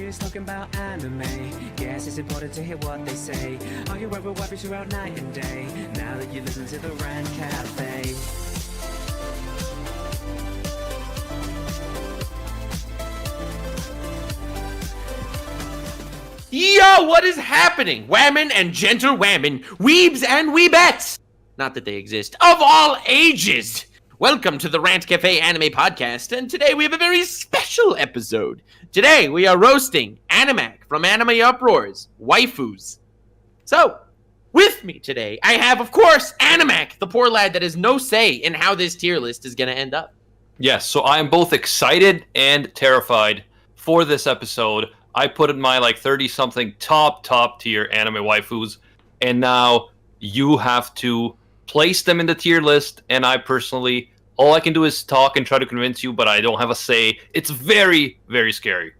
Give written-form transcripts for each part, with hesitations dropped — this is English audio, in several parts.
just talking about anime. Yes, it's important to hear what they say. Argue over waifus throughout night and day. Now that you listen to the Rant Cafe. Yo, what is happening? Whammon and gentle whammon, weebs and weebettes, not that they exist, of all ages. Welcome to the Rant Cafe Anime Podcast, and today we have a very special episode. Today we are roasting Animac from Anime Uproar's Waifus. So, with me today, I have, of course, Animac, the poor lad that has no say in how this tier list is going to end up. Yes, so I am both excited and terrified for this episode. I put in my 30-something top tier anime waifus, and now you have to place them in the tier list, and I personally, all I can do is talk and try to convince you, but I don't have a say. It's very, very scary.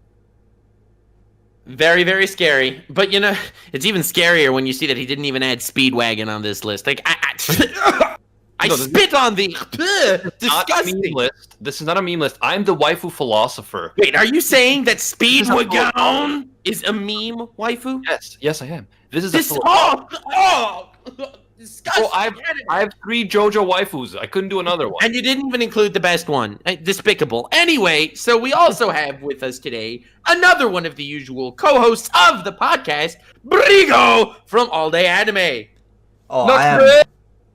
Very, very scary. But, you know, it's even scarier when you see that he didn't even add Speedwagon on this list. Like, I spit on the disgusting list. This is not a meme list. I'm the waifu philosopher. Wait, are you saying that Speedwagon is a meme waifu? Yes, I am. This is disgusting. Oh, I have 3 JoJo waifus. I couldn't do another one. And you didn't even include the best one. Despicable. Anyway, so we also have with us today another one of the usual co-hosts of the podcast, Brigo from All Day Anime. Oh, I am.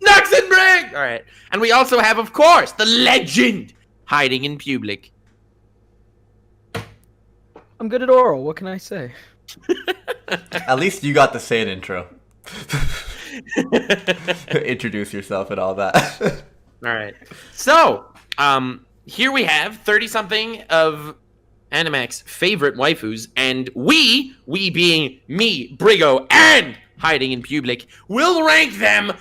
Nuxenbrig! All right. And we also have, of course, the legend hiding in public. I'm good at oral. What can I say? At least you got to say an intro. Introduce yourself and all that. All right. So, here we have 30-something of Animac's favorite waifus, and we being me, Brigo, and hiding in public, will rank them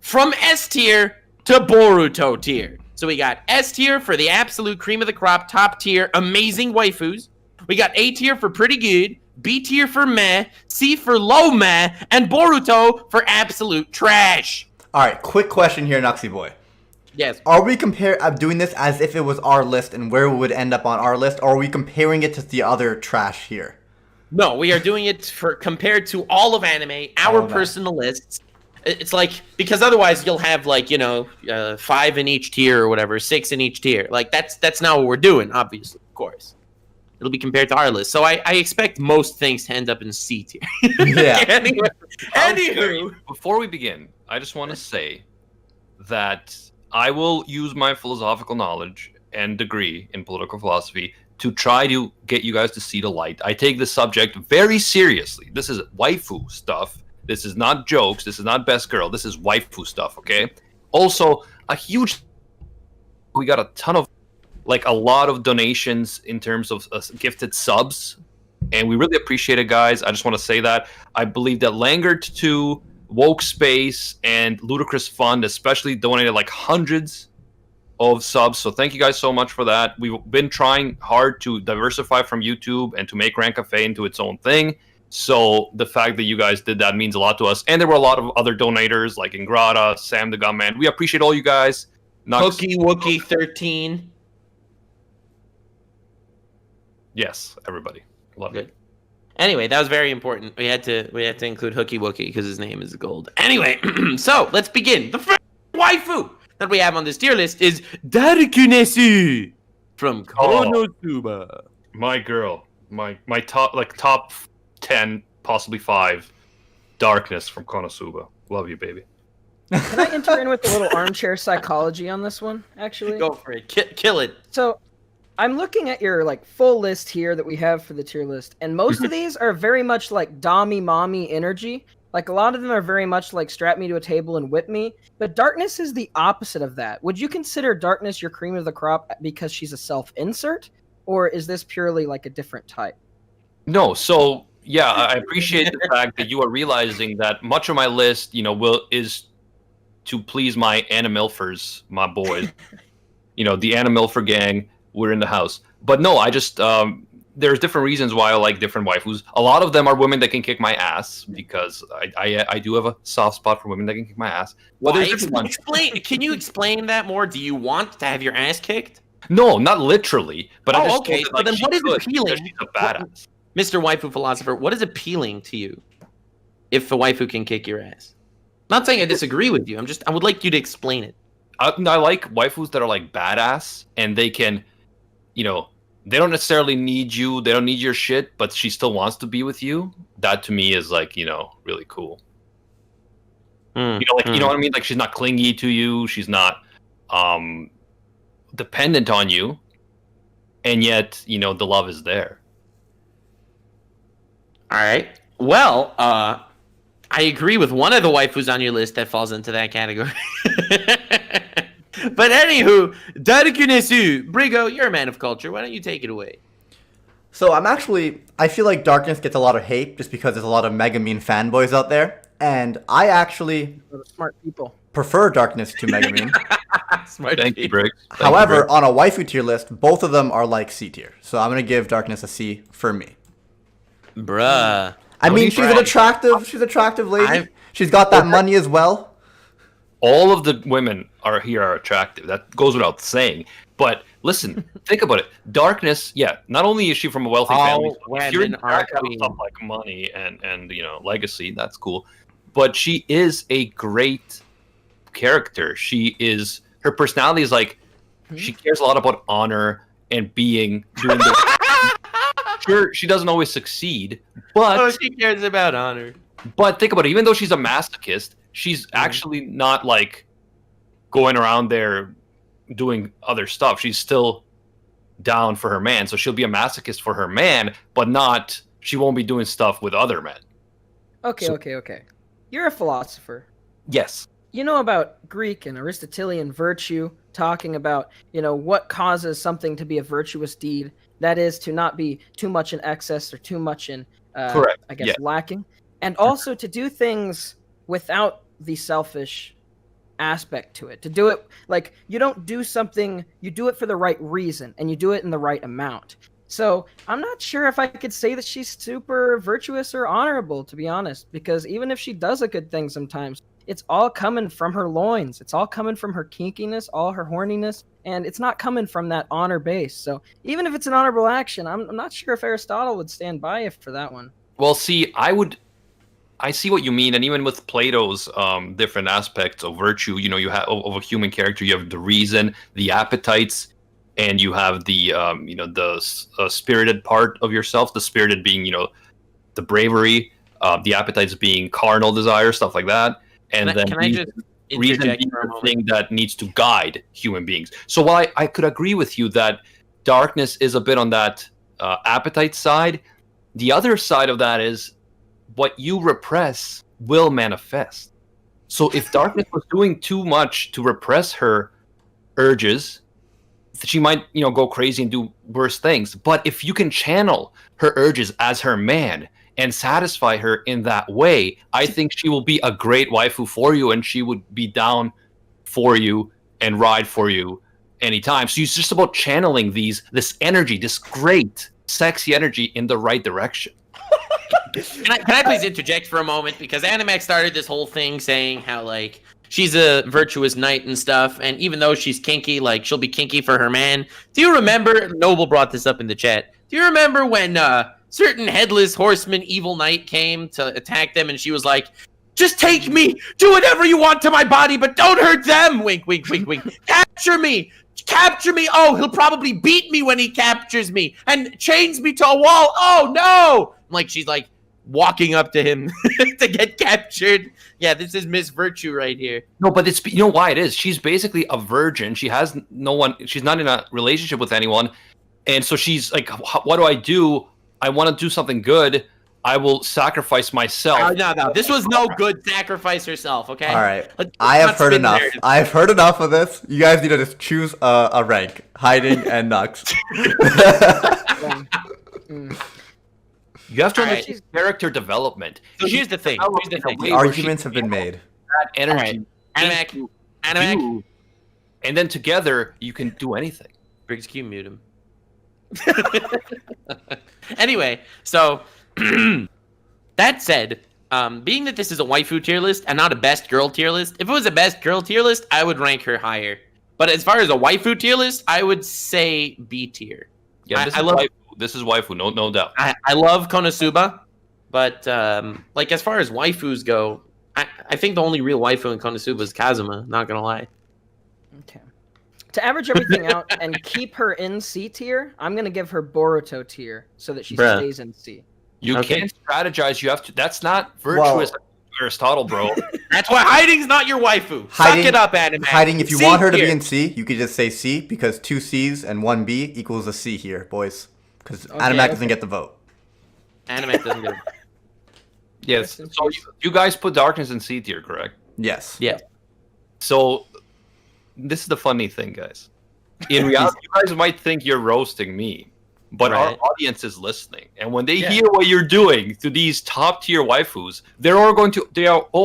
from S tier to Boruto tier. So we got S tier for the absolute cream of the crop, top tier, amazing waifus. We got A tier for pretty good, B tier for meh, C for low meh, and Boruto for absolute trash. All right, quick question here, Nuxie boy. Yes. Are we doing this as if it was our list and where we would end up on our list, or are we comparing it to the other trash here? No, we are doing it for compared to all of anime, our personal lists. It's like, because otherwise you'll have 5 in each tier or whatever, 6 in each tier. Like that's not what we're doing, obviously, of course. It'll be compared to our list. So I expect most things to end up in C tier. Yeah. Anywho. Before we begin, I just want to say that I will use my philosophical knowledge and degree in political philosophy to try to get you guys to see the light. I take this subject very seriously. This is waifu stuff. This is not jokes. This is not best girl. This is waifu stuff, okay? Also, we got a ton of, a lot of donations in terms of gifted subs, and we really appreciate it, guys. I just want to say that. I believe that Langert2, Woke Space, and Ludicrous Fund especially donated hundreds of subs, so thank you guys so much for that. We've been trying hard to diversify from YouTube and to make Rant Cafe into its own thing. So the fact that you guys did that means a lot to us. And there were a lot of other donators like Ingrata, Sam the Gunman. We appreciate all you guys. Hookie Wookie 13. Yes, everybody. Love it. Anyway, that was very important. We had to include Hookie Wookie because his name is gold. Anyway, so let's begin. The first waifu that we have on this tier list is Darukunesu from Konosuba. My girl. My top 10, possibly 5, Darkness from Konosuba. Love you, baby. Can I enter in with a little armchair psychology on this one, actually? Go for it. Kill it. So, I'm looking at your full list here that we have for the tier list, and most of these are very much like Dommy Mommy energy. A lot of them are very much like strap me to a table and whip me, but Darkness is the opposite of that. Would you consider Darkness your cream of the crop because she's a self-insert, or is this purely a different type? No, so yeah, I appreciate the fact that you are realizing that much of my list, is to please my Animilfers, my boys. The Animilfer gang, we're in the house. But no, I just, there's different reasons why I like different waifus. A lot of them are women that can kick my ass, because I do have a soft spot for women that can kick my ass. Well, can you explain that more? Do you want to have your ass kicked? No, not literally. But I just okay. So then what is appealing? She's a badass. Mr. Waifu Philosopher, what is appealing to you if a waifu can kick your ass? Not saying I disagree with you. I would like you to explain it. I like waifus that are like badass and they can, they don't necessarily need you. They don't need your shit, but she still wants to be with you. That to me is like, really cool. You know what I mean? Like she's not clingy to you. She's not dependent on you. And yet, the love is there. All right. Well, I agree with one of the waifus on your list that falls into that category. But anywho, Darkunesu, Brigo, you're a man of culture. Why don't you take it away? So I feel like Darkness gets a lot of hate just because there's a lot of Megumin fanboys out there. And I actually Smart people. prefer Darkness to Megumin. Smart. Thank you, Briggs. However, on a waifu tier list, both of them are like C tier. So I'm going to give Darkness a C for me. Bruh. I mean, she's an attractive lady. She's got that money as well. All of the women are attractive. That goes without saying. But listen, think about it. Darkness, not only is she from a wealthy family, if you're women are stuff like money and legacy, that's cool. But she is a great character. Her personality is like, she cares a lot about honor and doing the sure, she doesn't always succeed, but she cares about honor. But think about it. Even though she's a masochist, she's actually not like going around there doing other stuff. She's still down for her man, so she'll be a masochist for her man, but she won't be doing stuff with other men. Okay. You're a philosopher. Yes. You know about Greek and Aristotelian virtue, talking about, what causes something to be a virtuous deed. That is to not be too much in excess or too much in, correct. I guess, lacking. And also to do things without the selfish aspect to it. To do it, like, you don't do something, you do it for the right reason, and you do it in the right amount. So I'm not sure if I could say that she's super virtuous or honorable, to be honest, because even if she does a good thing sometimes, it's all coming from her loins. It's all coming from her kinkiness, all her horniness, and it's not coming from that honor base. So even if it's an honorable action, I'm not sure if Aristotle would stand by it for that one. Well, see, I see what you mean, and even with Plato's different aspects of virtue, you have of a human character, you have the reason, the appetites, and you have the the spirited part of yourself. The spirited being the bravery, the appetites being carnal desire, stuff like that, and Can I just reason interject being for a the moment? thing that needs to guide human beings. So while I could agree with you that Darkness is a bit on that appetite side, the other side of that is what you repress will manifest. So if Darkness was doing too much to repress her urges, she might, go crazy and do worse things. But if you can channel her urges as her man and satisfy her in that way, I think she will be a great waifu for you, and she would be down for you and ride for you anytime. So it's just about channeling this energy, this great, sexy energy in the right direction. Can I please interject for a moment? Because Animax started this whole thing saying how, like, she's a virtuous knight and stuff, and even though she's kinky, like, she'll be kinky for her man. Do you remember, Noble brought this up in the chat, do you remember when certain headless horseman evil knight came to attack them, and she was like, just take me, do whatever you want to my body, but don't hurt them, wink, wink, wink, wink, capture me, oh, he'll probably beat me when he captures me, and chains me to a wall, oh no, like, she's like, walking up to him to get captured. Yeah, this is Miss Virtue right here. No, but it's why it is. She's basically a virgin. She has no one. She's not in a relationship with anyone, and so she's like, "What do? I want to do something good. I will sacrifice myself." No. This was no good. Sacrifice herself. Okay. All right. Let's I have not heard spin enough. narrative. I've heard enough of this. You guys need to just choose a rank: hiding and Nux. You have to All right. understand character development. So here's the thing. The arguments have been made. That energy, Animac, you, and then together you can do anything. Briggs Q, mute him. Anyway, so that said, being that this is a waifu tier list and not a best girl tier list, if it was a best girl tier list, I would rank her higher. But as far as a waifu tier list, I would say B tier. Yeah, I love This is waifu, no doubt. I love Konosuba, but like as far as waifus go, I think the only real waifu in Konosuba is Kazuma. Not gonna lie. Okay. To average everything out and keep her in C tier, I'm gonna give her Boruto tier so that she Bruh. stays in C. You Okay. can't strategize. You have to. That's not virtuous, Aristotle, bro. That's why hiding's not your waifu. Hiding- Suck it up, anime. Hiding, if you C want her to be tier. in C, you could just say C because 2 C's and 1 B equals a C here, boys. Because Animac doesn't get the vote. Anime doesn't get it. Yes. So you guys put Darkness in C tier, correct? Yes. Yeah. So this is the funny thing, guys. In reality, you guys might think you're roasting me, but our Right. audience is listening, and when they hear what you're doing to these top tier waifus, they are all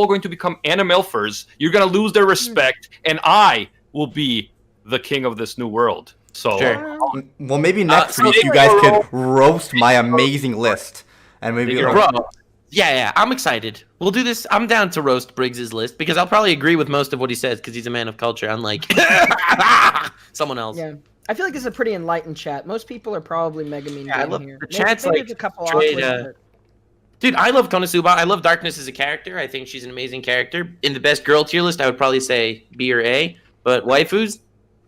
going to become animelfers. You're gonna lose their respect, and I will be the king of this new world. So Sure. Well, maybe next so week you Big guys Bro- could roast my amazing list. And maybe Big it'll- Bro. Yeah, I'm excited. We'll do this. I'm down to roast Briggs's list because I'll probably agree with most of what he says because he's a man of culture, unlike someone else. Yeah. I feel like this is a pretty enlightened chat. Most people are probably Megamine Yeah, I down love here. the Maybe- chat's maybe like there's a couple straight, awkward, but- Dude, I love Konosuba. I love Darkness as a character. I think she's an amazing character. In the best girl tier list, I would probably say B or A. But waifus,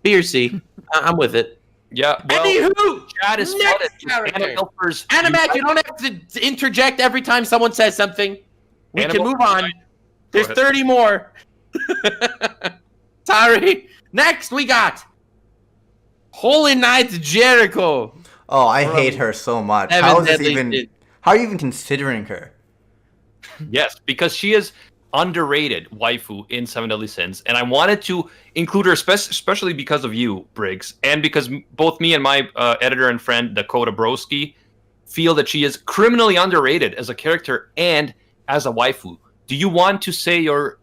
B or C. I'm with it. yeah. Well, Anywho, chat is next flooded. character. Animelfers. Animac, you don't have to interject every time someone says something. We can move on. There's ahead. 30 more. Sorry. Next, we got Holy Knight Jericho. Oh, I hate her so much. Seven How is this Deadly even? Sins. How are you even considering her? Yes, because she is underrated waifu in Seven Deadly Sins, and I wanted to include her, especially because of you, Briggs, and because both me and my editor and friend Dakota Broski feel that she is criminally underrated as a character and as a waifu. Do you want to say your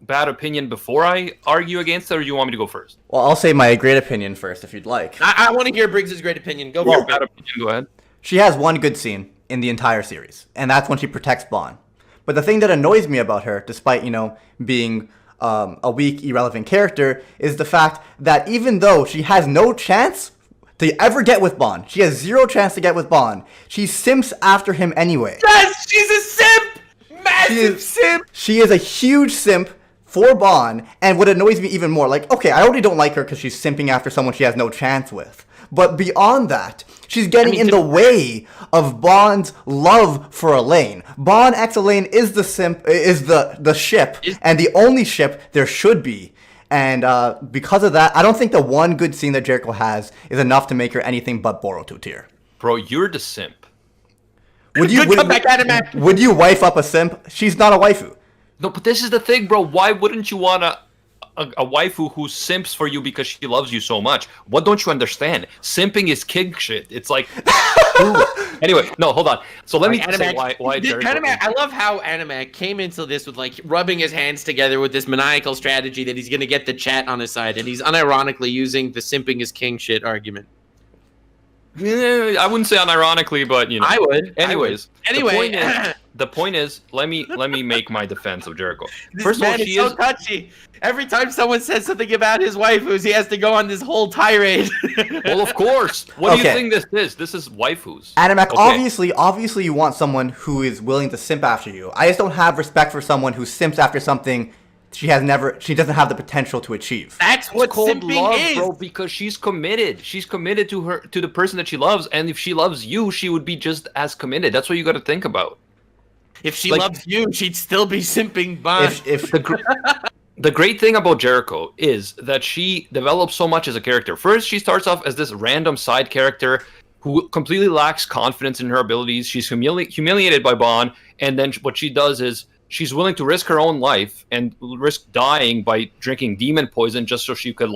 bad opinion before I argue against it, or do you want me to go first? Well, I'll say my great opinion first if you'd like. I want to hear Briggs's great opinion. Go Your for bad it. opinion, go ahead. She has one good scene in the entire series, and that's when she protects Bond. But the thing that annoys me about her, despite, being a weak, irrelevant character, is the fact that even though she has no chance to ever get with Bond, she has zero chance to get with Bond, she simps after him anyway. Yes, she's a simp. Massive simp. She is a huge simp for Bond, and what annoys me even more, okay, I already don't like her because she's simping after someone she has no chance with. But beyond that, she's getting in the way of Bond's love for Elaine. Bond X Elaine is the simp, is the ship, and the only ship there should be. And because of that, I don't think the one good scene that Jericho has is enough to make her anything but Boruto tier. Bro, you're the simp. Would you Good comeback, Animac. would you wife up a simp? She's not a waifu. No, but this is the thing, bro. Why wouldn't you want a waifu who simps for you because she loves you so much? What don't you understand? Simping is king shit. It's like... Anyway, no, hold on. So let me say why Jericho... Animac, I love how Animac came into this with rubbing his hands together with this maniacal strategy that he's going to get the chat on his side, and he's unironically using the simping is king shit argument. I wouldn't say unironically, but I would. Anyways, Anyway, the point is, let me make my defense of Jericho. This First of all, man is she so is touchy. Every time someone says something about his waifus, he has to go on this whole tirade. well, of course. What do you Okay. think this is? This is waifus. Animac, Okay. obviously you want someone who is willing to simp after you. I just don't have respect for someone who simps after something she doesn't have the potential to achieve. That's what It's called simping love, is. bro, because she's committed. She's committed to the person that she loves, and if she loves you, she would be just as committed. That's what you got to think about. If she Like- loves you, she'd still be simping Bond. If The great thing about Jericho is that she develops so much as a character. First, she starts off as this random side character who completely lacks confidence in her abilities. She's humiliated by Bond, and then what she does is she's willing to risk her own life and risk dying by drinking demon poison just so she could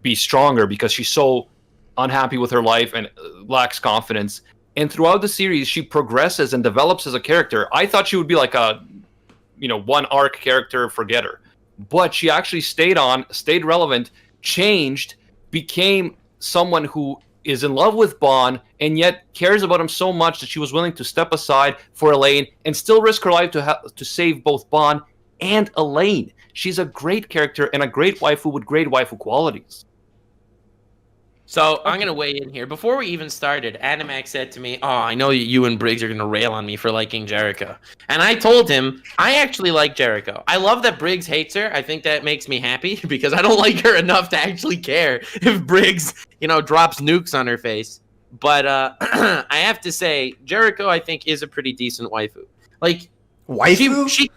be stronger because she's so unhappy with her life and lacks confidence. And throughout the series, she progresses and develops as a character. I thought she would be like a one arc character, forget her. But she actually stayed relevant, changed, became someone who is in love with Bond, and yet cares about him so much that she was willing to step aside for Elaine and still risk her life to save both Bond and Elaine. She's a great character and a great waifu with great waifu qualities. So I'm gonna weigh in here. Before we even started, Animax said to me, "Oh, I know you and Briggs are gonna rail on me for liking Jericho," and I told him I actually like Jericho. I love that Briggs hates her. I think that makes me happy because I don't like her enough to actually care if Briggs, drops nukes on her face. But I have to say, Jericho, I think, is a pretty decent waifu. Like Waifu? she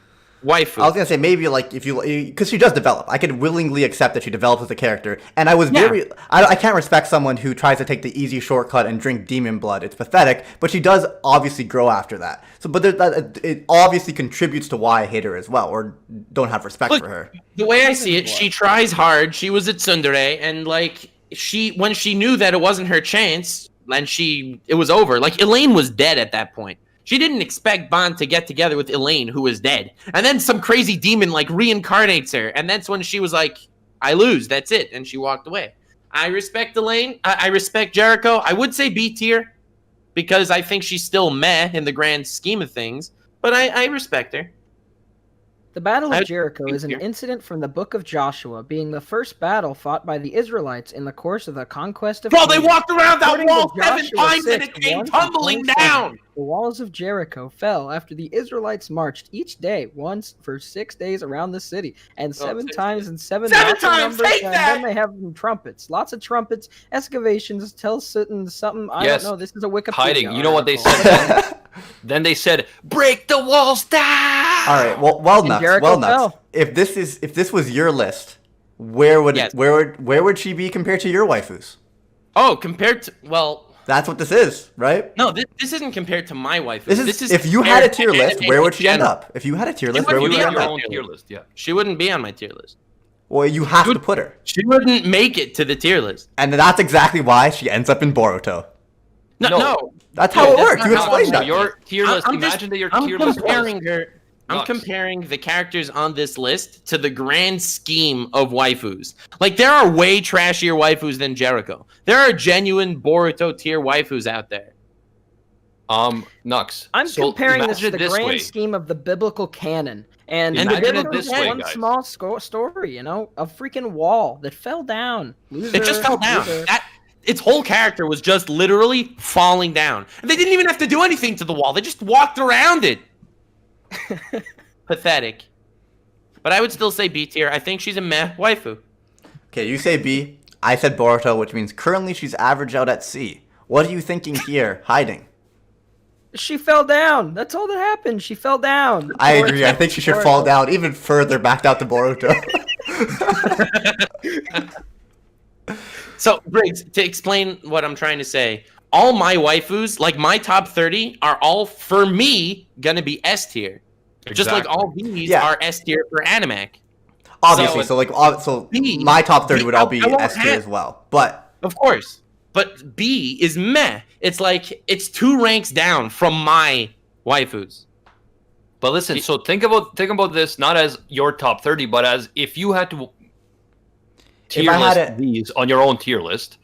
waifu. I was gonna say maybe like if you because she does develop. I could willingly accept that she develops as a character, and I was I can't respect someone who tries to take the easy shortcut and drink demon blood. It's pathetic, but she does obviously grow after that. So, but it obviously contributes to why I hate her as well, or don't have respect for her. The way I see it, she tries hard. She was at Tsundere, and when she knew that it wasn't her chance, and it was over. Like Elaine was dead at that point. She didn't expect Bond to get together with Elaine, who was dead. And then some crazy demon, reincarnates her. And that's when she was like, I lose. That's it. And she walked away. I respect Elaine. I respect Jericho. I would say B tier, because I think she's still meh in the grand scheme of things. But I respect her. The Battle of Jericho is an incident from the Book of Joshua, being the first battle fought by the Israelites in the course of the conquest of Bro, they Canaan. walked around that According wall to 7 Joshua times and 6, it came 1 to tumbling 27, down. The walls of Jericho fell after the Israelites marched each day once for 6 days around the city, and 7 times and 7 7 lots of times, numbers, take and that! then they have trumpets, lots of trumpets, excavations, tell something. I Yes. don't know. This is a Wikipedia. Hiding. You know what they article. said? Then they said, "Break the walls down." All right, well nuts, Jericho well nuts. fell. If this was your list, where would she be compared to your waifus? Oh, compared to, That's what this is, right? no, this isn't compared to my wife. This is if you had a tier list, where would she end up? If you had a tier list, where would You she have end your up? own tier list, yeah. She wouldn't be on my tier list. Well, you have to put her, She wouldn't make it to the tier list. and that's exactly why she ends up in Boruto. No. That's how it that's works. not You how explained it that. works. Your tier list. I'm Imagine that your tier list was comparing her. I'm Nuts. comparing the characters on this list to the grand scheme of waifus. Like, there are way trashier waifus than Jericho. There are genuine Boruto tier waifus out there. Nux. I'm So comparing this to imagine the it grand way. scheme of the biblical canon. And Imagine the it biblical this way, one guys. small story, a freaking wall that fell down. Loser, It just fell down. loser. Its whole character was just literally falling down. And they didn't even have to do anything to the wall. They just walked around it. Pathetic. But I would still say B tier. I think she's a meh waifu. Okay, you say B. I said Boruto, which means currently she's average out at C. What are you thinking here, hiding? She fell down. That's all that happened. She fell down. I agree. I think she should fall down even further back down to Boruto. So, Briggs, to explain what I'm trying to say, all my waifus, like my top 30, are all, for me, gonna be S tier. Just like all these Yeah. are S tier for Animac. Obviously, So, so B- my top 30 B- would all be I won't S tier have- as well. But Of course. But B is meh. It's like, it's 2 ranks down from my waifus. But listen, so think about this not as your top 30, but as if you had to tier I had list these on your own tier list,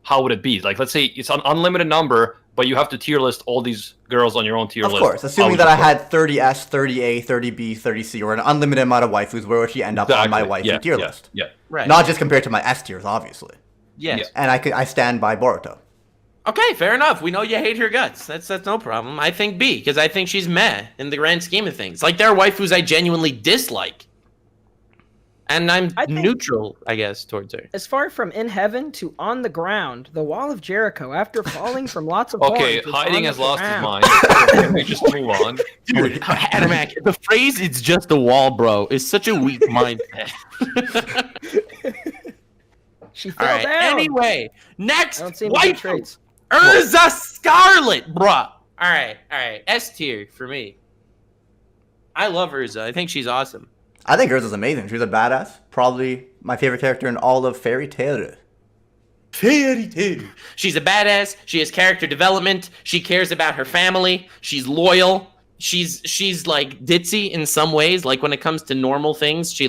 how would it be? Like, let's say it's an unlimited number, but you have to tier list all these girls on your own tier of list. course, How assuming would that you I put had 30S, 30A, 30B, 30C, or an unlimited amount of waifus, where would she end up on my waifu yeah, tier yeah, list? Yeah. Right. Not just compared to my S tiers, obviously. Yes. And I stand by Boruto. Okay, fair enough. We know you hate her guts. That's no problem. I think B, because I think she's meh in the grand scheme of things. Like, there are waifus I genuinely dislike. And I think neutral, I guess, towards her. As far from in heaven to on the ground, the wall of Jericho, after falling from lots of Okay, horns, is hiding on has the lost his ground. mind. Can we just move on? Dude, Animac, the phrase "it's just a wall, bro" is such a weak mindset. She fell All right. down. Anyway, next I don't see any good waifu, traits. Urza Scarlet, bruh. All right. S tier for me. I love Urza. I think she's awesome. I think Urza's amazing. She's a badass. Probably my favorite character in all of Fairy Tail. Fairy Tail. She's a badass. She has character development. She cares about her family. She's loyal. She's like ditzy in some ways. Like when it comes to normal things, she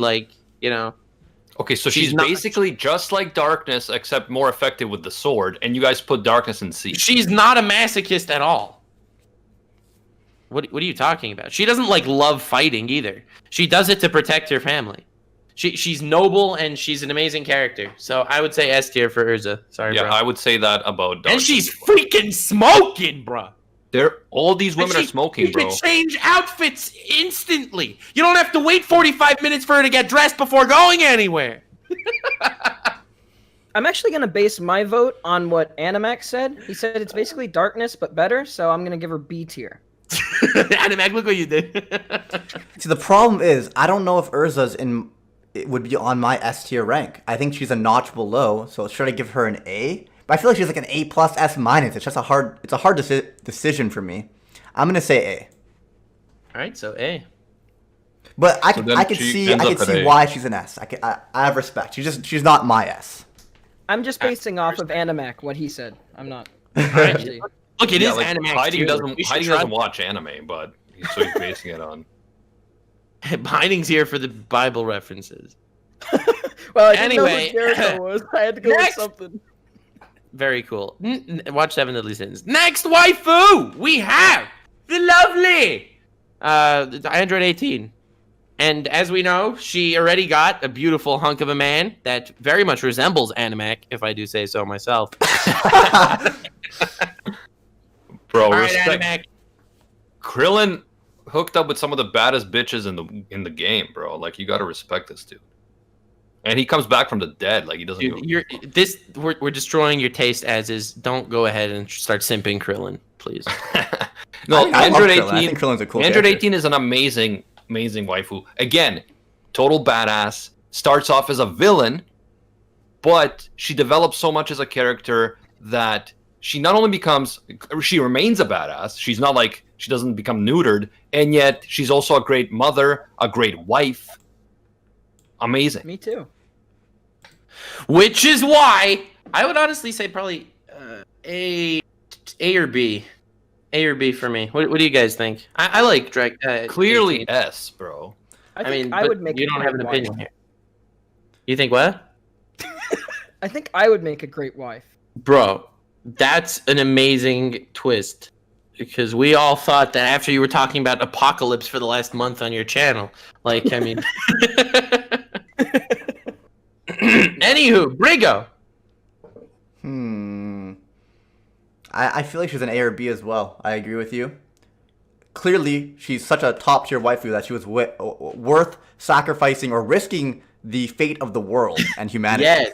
Okay, so she's not- basically just like Darkness, except more effective with the sword, and you guys put Darkness in C. She's not a masochist at all. What are you talking about? She doesn't love fighting either. She does it to protect her family. She's noble and she's an amazing character. So I would say S tier for Urza. Sorry, Yeah, bro. I would say that about Dark. And she's freaking smoking, bro. All these women are smoking, bro. You can change outfits instantly. You don't have to wait 45 minutes for her to get dressed before going anywhere. I'm actually going to base my vote on what Animax said. He said it's basically darkness, but better, so I'm going to give her B tier. Animac, look what you did. See, the problem is, I don't know if Urza's it would be on my S tier rank. I think she's a notch below, so should I give her an A? But I feel like she's like an A plus S minus. It's just a hard decision for me. I'm gonna say A. All right, so A. But I could see why she's an S. I have respect. She's not my S. I'm just basing off of Animac what he said. I'm not. Right. Look, it is like, Animac. Hiding doesn't watch anime, but so he's basing it on. Hiding's here for the Bible references. Well, I didn't Anyway, know what Jericho was. I had to go with something. Very cool. Watch Seven Deadly Sins. Next waifu, we have the lovely Android 18. And as we know, she already got a beautiful hunk of a man that very much resembles Animac, if I do say so myself. Bro, All right, respect. Animac. Krillin hooked up with some of the baddest bitches in the game, bro. Like, you gotta respect this dude. And he comes back from the dead, like he doesn't. Dude, we're destroying your taste as is. Don't go ahead and start simping Krillin, please. No, I love Android Krillin. 18. I think Krillin's a cool Android character. 18 is an amazing waifu. Again, total badass. Starts off as a villain, but she develops so much as a character that she not only she remains a badass. She's not like, she doesn't become neutered, and yet she's also a great mother, a great wife. Amazing. Me too. Which is why I would honestly say probably A or B. A or B for me. What do you guys think? I like Drake. Clearly 18. S, bro. I I mean, I but would make. you a don't great have an wife. opinion here. You think what? I think I would make a great wife. Bro, that's an amazing twist. Because we all thought that after you were talking about apocalypse for the last month on your channel. Like, I mean... Anywho, Brigo. I feel like she's an A or B as well. I agree with you. Clearly, she's such a top tier waifu that she was worth sacrificing or risking the fate of the world and humanity.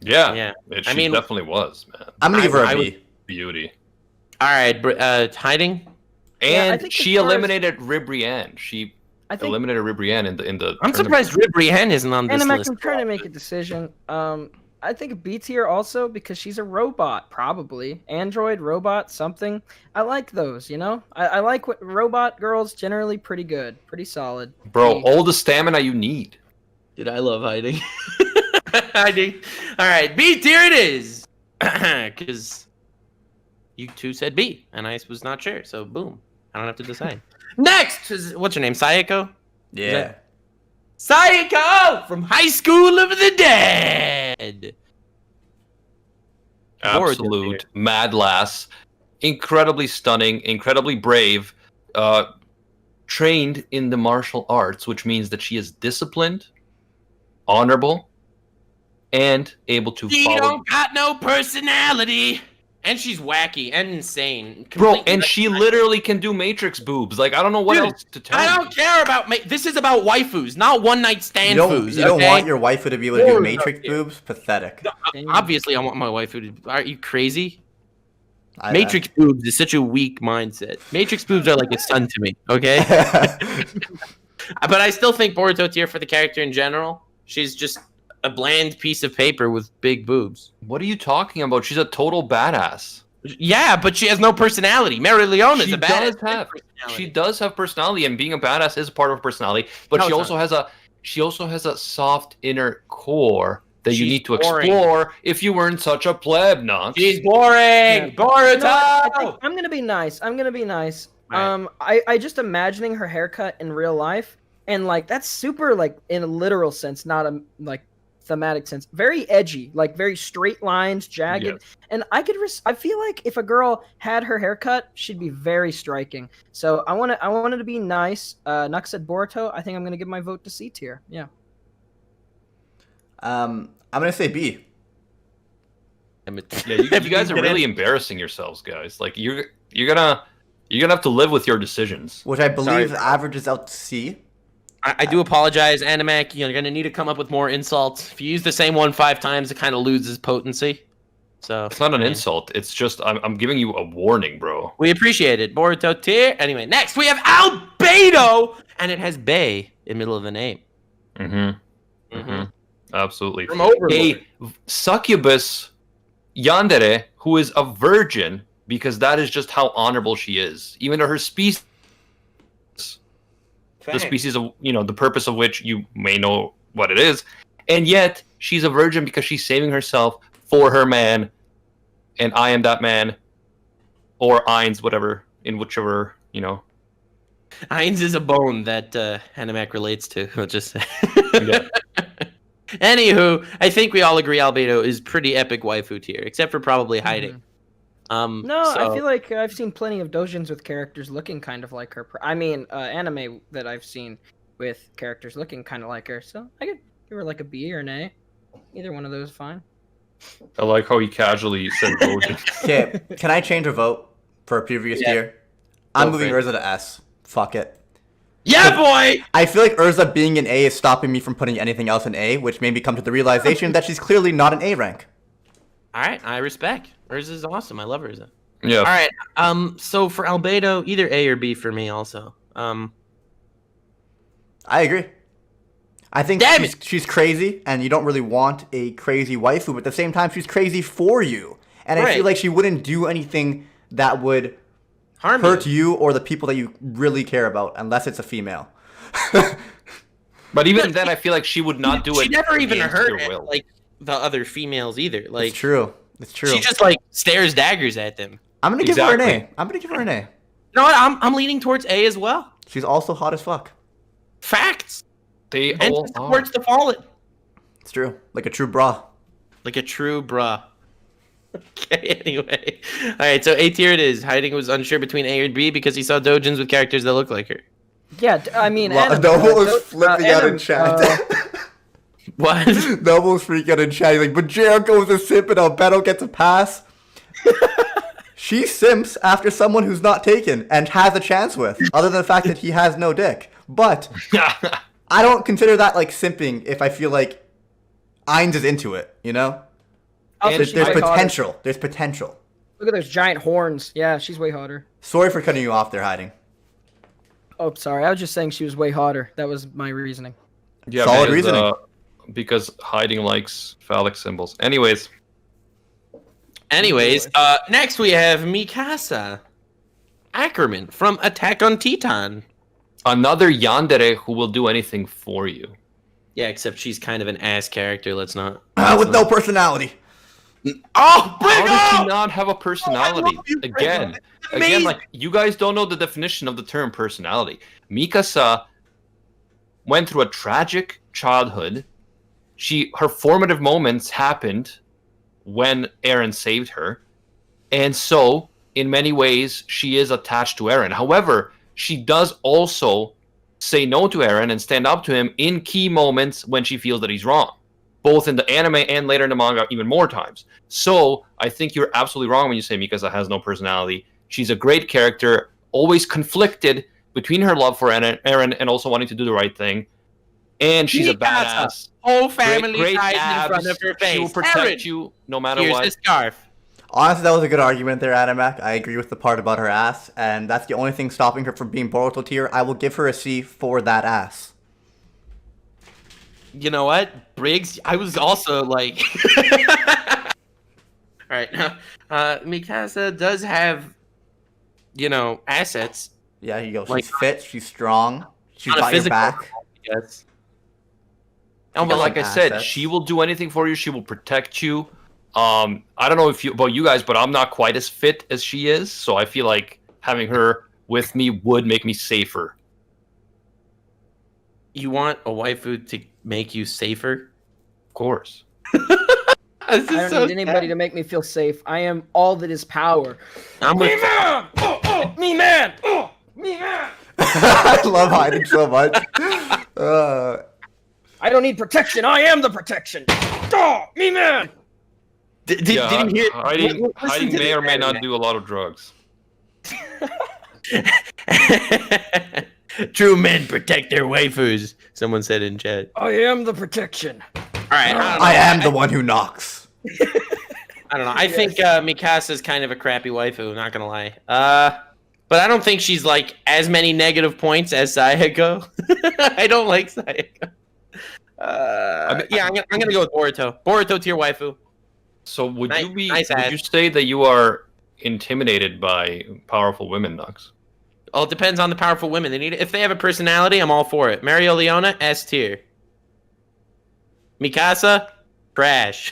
Yeah. Yeah. I mean, definitely was, man. I'm gonna give her a I B. would- Beauty. All right, Hiding. Yeah, I And think she as far as- eliminated Ribrianne. She I think eliminated Ribrianne in the I'm tournament. surprised Ribrianne isn't on this Animac, list. I'm trying to make a decision. I think a B tier also because she's a robot, probably. Android, robot, something. I like those, you know? I like what robot girls generally pretty good. Pretty solid. Bro, B. all the stamina you need. Dude, I love Hiding. Hiding. All right, B tier it is. Because you two said B, and I was not sure. So, boom. I don't have to decide. Next is, what's her name? Sayako? Yeah. Sayako from High School of the Dead. Absolute mad lass. Incredibly stunning, incredibly brave. Trained in the martial arts, which means that she is disciplined, honorable, and able to She follow. don't got no personality. And she's wacky and insane. Bro, Completely and she literally can do Matrix boobs. Like, I don't know what Dude, else to tell I you. don't care about... This is about waifus, not one-night stand You foos, don't okay? want your waifu to be able to do Or Matrix not, boobs? Pathetic. Obviously, I want my waifu to... Are you crazy? I- Matrix boobs is such a weak mindset. Matrix boobs are like a son to me, okay? But I still think Boruto tier for the character in general. She's just a bland piece of paper with big boobs. What are you talking about? She's a total badass. Yeah, but she has no personality. Mary Leone is a badass. She does have personality, and being a badass is part of her personality. But No, she it's also has a soft inner core that you She's need to boring. explore if you weren't such a pleb, Nox. She's boring. Yeah. Boruto. You know what? I think I'm gonna be nice. Right. I just imagining her haircut in real life, and like that's super like in a literal sense, not a like thematic sense. Very edgy, like very straight lines, jagged. Yes. And I feel like if a girl had her haircut, she'd be very striking. So I wanted to be nice. Nux said Boruto. I think I'm gonna give my vote to C tier. Yeah. I'm gonna say B. Yeah, you guys are really embarrassing yourselves, guys. Like you're gonna have to live with your decisions. Which I believe Sorry. averages out to C. I do apologize, Animac. You're gonna need to come up with more insults. If you use the same one 5 times, it kind of loses potency. So It's not an insult. It's just I'm giving you a warning, bro. we appreciate it. Boruto tier. Anyway, next we have Albedo, and it has Bay in the middle of the name. Absolutely. From Overlord. A succubus yandere who is a virgin because that is just how honorable she is. Even though her species, the species of, the purpose of which you may know what it is, and yet she's a virgin because she's saving herself for her man, and I am that man, or Eins, whatever, in whichever, Heinz is a bone that Animac relates to. I'll just say. Yeah. Anywho, I think we all agree Albedo is pretty epic waifu tier, except for probably hiding. No, I feel like I've seen plenty of dojins with characters looking kind of like her. Anime that I've seen with characters looking kind of like her. So I could give her like a B or an A. Either one of those is fine. I like how he casually said Dogen. Okay, can I change a vote for a previous tier? I'm moving Urza to S. Fuck it. Yeah, boy! I feel like Urza being an A is stopping me from putting anything else in A, which made me come to the realization that she's clearly not an A rank. All right, I respect. Urza is awesome. I love Urza. Yeah. All right. So for Albedo, either A or B for me also. I agree. I think she's crazy, and you don't really want a crazy waifu, but at the same time, she's crazy for you. And I feel like she wouldn't do anything that would hurt you or the people that you really care about, unless it's a female. But even then, I feel like she would not do it. She never even against hurt your will. like the other females either. Like It's true. It's true. she just like stares daggers at them. I'm gonna give her an A. Exactly. I'm gonna give her an A. You know what? I'm leaning towards A as well. She's also hot as fuck. Facts. They And all she supports the fallen. It's true. Like a true bra. Like a true bra. Okay, anyway. Alright, so A tier it is. Hiding was unsure between A or B because he saw dojins with characters that look like her. Yeah, I mean, Noble was flipping out in chat. What? Noble's freaking out in chat. He's like, but Jericho was a simp and Albedo gets a pass. She simps after someone who's not taken and has a chance with, other than the fact that he has no dick. But I don't consider that like simping if I feel like Eins is into it, you know? There's potential. There's potential. Look at those giant horns. Yeah, she's way hotter. Sorry for cutting you off there, Hiding. Oh, sorry. I was just saying she was way hotter. That was my reasoning. Yeah, Solid reasoning. Because Hiding likes phallic symbols. Anyways, next we have Mikasa Ackerman from Attack on Titan. another yandere who will do anything for you. Yeah, except she's kind of an ass character. Let's not. With no personality. Oh, bring How does she up! not have a personality? Oh, I love you, Again, Amazing. like you guys don't know the definition of the term personality. Mikasa went through a tragic childhood. Her formative moments happened when Eren saved her, and so in many ways she is attached to Eren. However, she does also say no to Eren and stand up to him in key moments when she feels that he's wrong, both in the anime and later in the manga even more times. So I think you're absolutely wrong when you say Mikasa has no personality. She's a great character, always conflicted between her love for Eren and also wanting to do the right thing. And she's a badass. Whole family Great dies in abs. front of her face. She will protect Eren, you no matter here's what. the scarf. Honestly, that was a good argument there, Animac. I agree with the part about her ass, and that's the only thing stopping her from being Boruto tier. I will give her a C for that ass. You know what, Briggs? I was also like... Alright, now, Mikasa does have, assets. Yeah, here you go. She's Like- fit, she's strong, she's On a got your physical back. Yes. But like I said, assets. she will do anything for you. She will protect you. I don't know about you guys, but I'm not quite as fit as she is. So I feel like having her with me would make me safer. You want a waifu to make you safer? Of course. I don't need anybody to make me feel safe. I am all that is power. I'm with man! Me man! Me man! I love hiding so much. I don't need protection. I am the protection. Oh, me man. Did you hear? Hiding may or may not do a lot of drugs. True men protect their waifus. Someone said in chat. I am the protection. All right, I am the one who knocks. I don't know. I think Mikasa's kind of a crappy waifu. Not gonna lie. But I don't think she's like as many negative points as Sayako. I don't like Sayako. I'm gonna go with Boruto. Boruto tier waifu. So would you nice would you say that you are intimidated by powerful women, Nux? Well, it depends on the powerful women. If they have a personality, I'm all for it. Mario Leona, S tier. Mikasa, trash.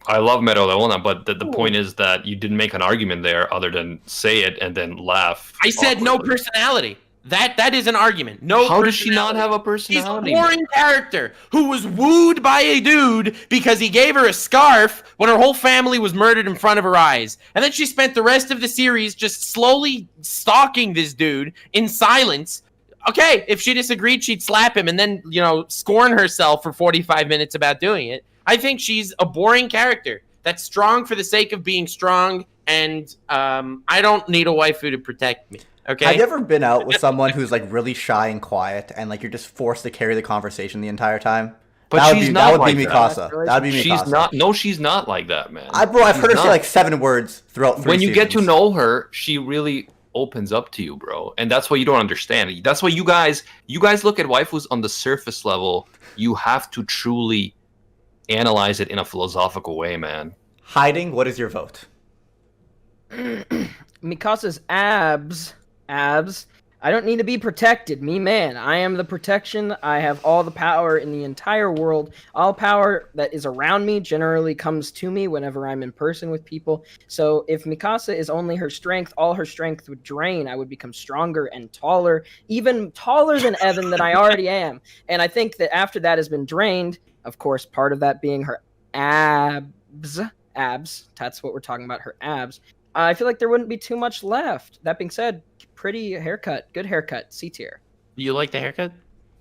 I love Meadow Leona, but the point is that you didn't make an argument there other than say it and then laugh. I said no personality. That is an argument. No. How does she not have a personality? She's a boring character who was wooed by a dude because he gave her a scarf when her whole family was murdered in front of her eyes. And then she spent the rest of the series just slowly stalking this dude in silence. Okay, if she disagreed, she'd slap him and then, scorn herself for 45 minutes about doing it. I think she's a boring character that's strong for the sake of being strong, and I don't need a waifu to protect me. Okay. Have you ever been out with someone who's like really shy and quiet, and like you're just forced to carry the conversation the entire time? But that would she's be, not that would like be that. Mikasa. That would be Mikasa. She's not. No, she's not like that, man. I've heard her say like 7 words throughout 3 When you get to seasons. know her, she really opens up to you, bro, and that's what you don't understand. That's why you guys look at waifus on the surface level. You have to truly analyze it in a philosophical way, man. Hiding, what is your vote? Mikasa's abs. I don't need to be protected. Me, man. I am the protection. I have all the power in the entire world. All power that is around me generally comes to me whenever I'm in person with people. So if Mikasa is only her strength, all her strength would drain. I would become stronger and taller, even taller than Evan that I already am. And I think that after that has been drained, of course, part of that being her abs. That's what we're talking about, her abs. I feel like there wouldn't be too much left. That being said, pretty haircut, good haircut, C tier. You like the haircut?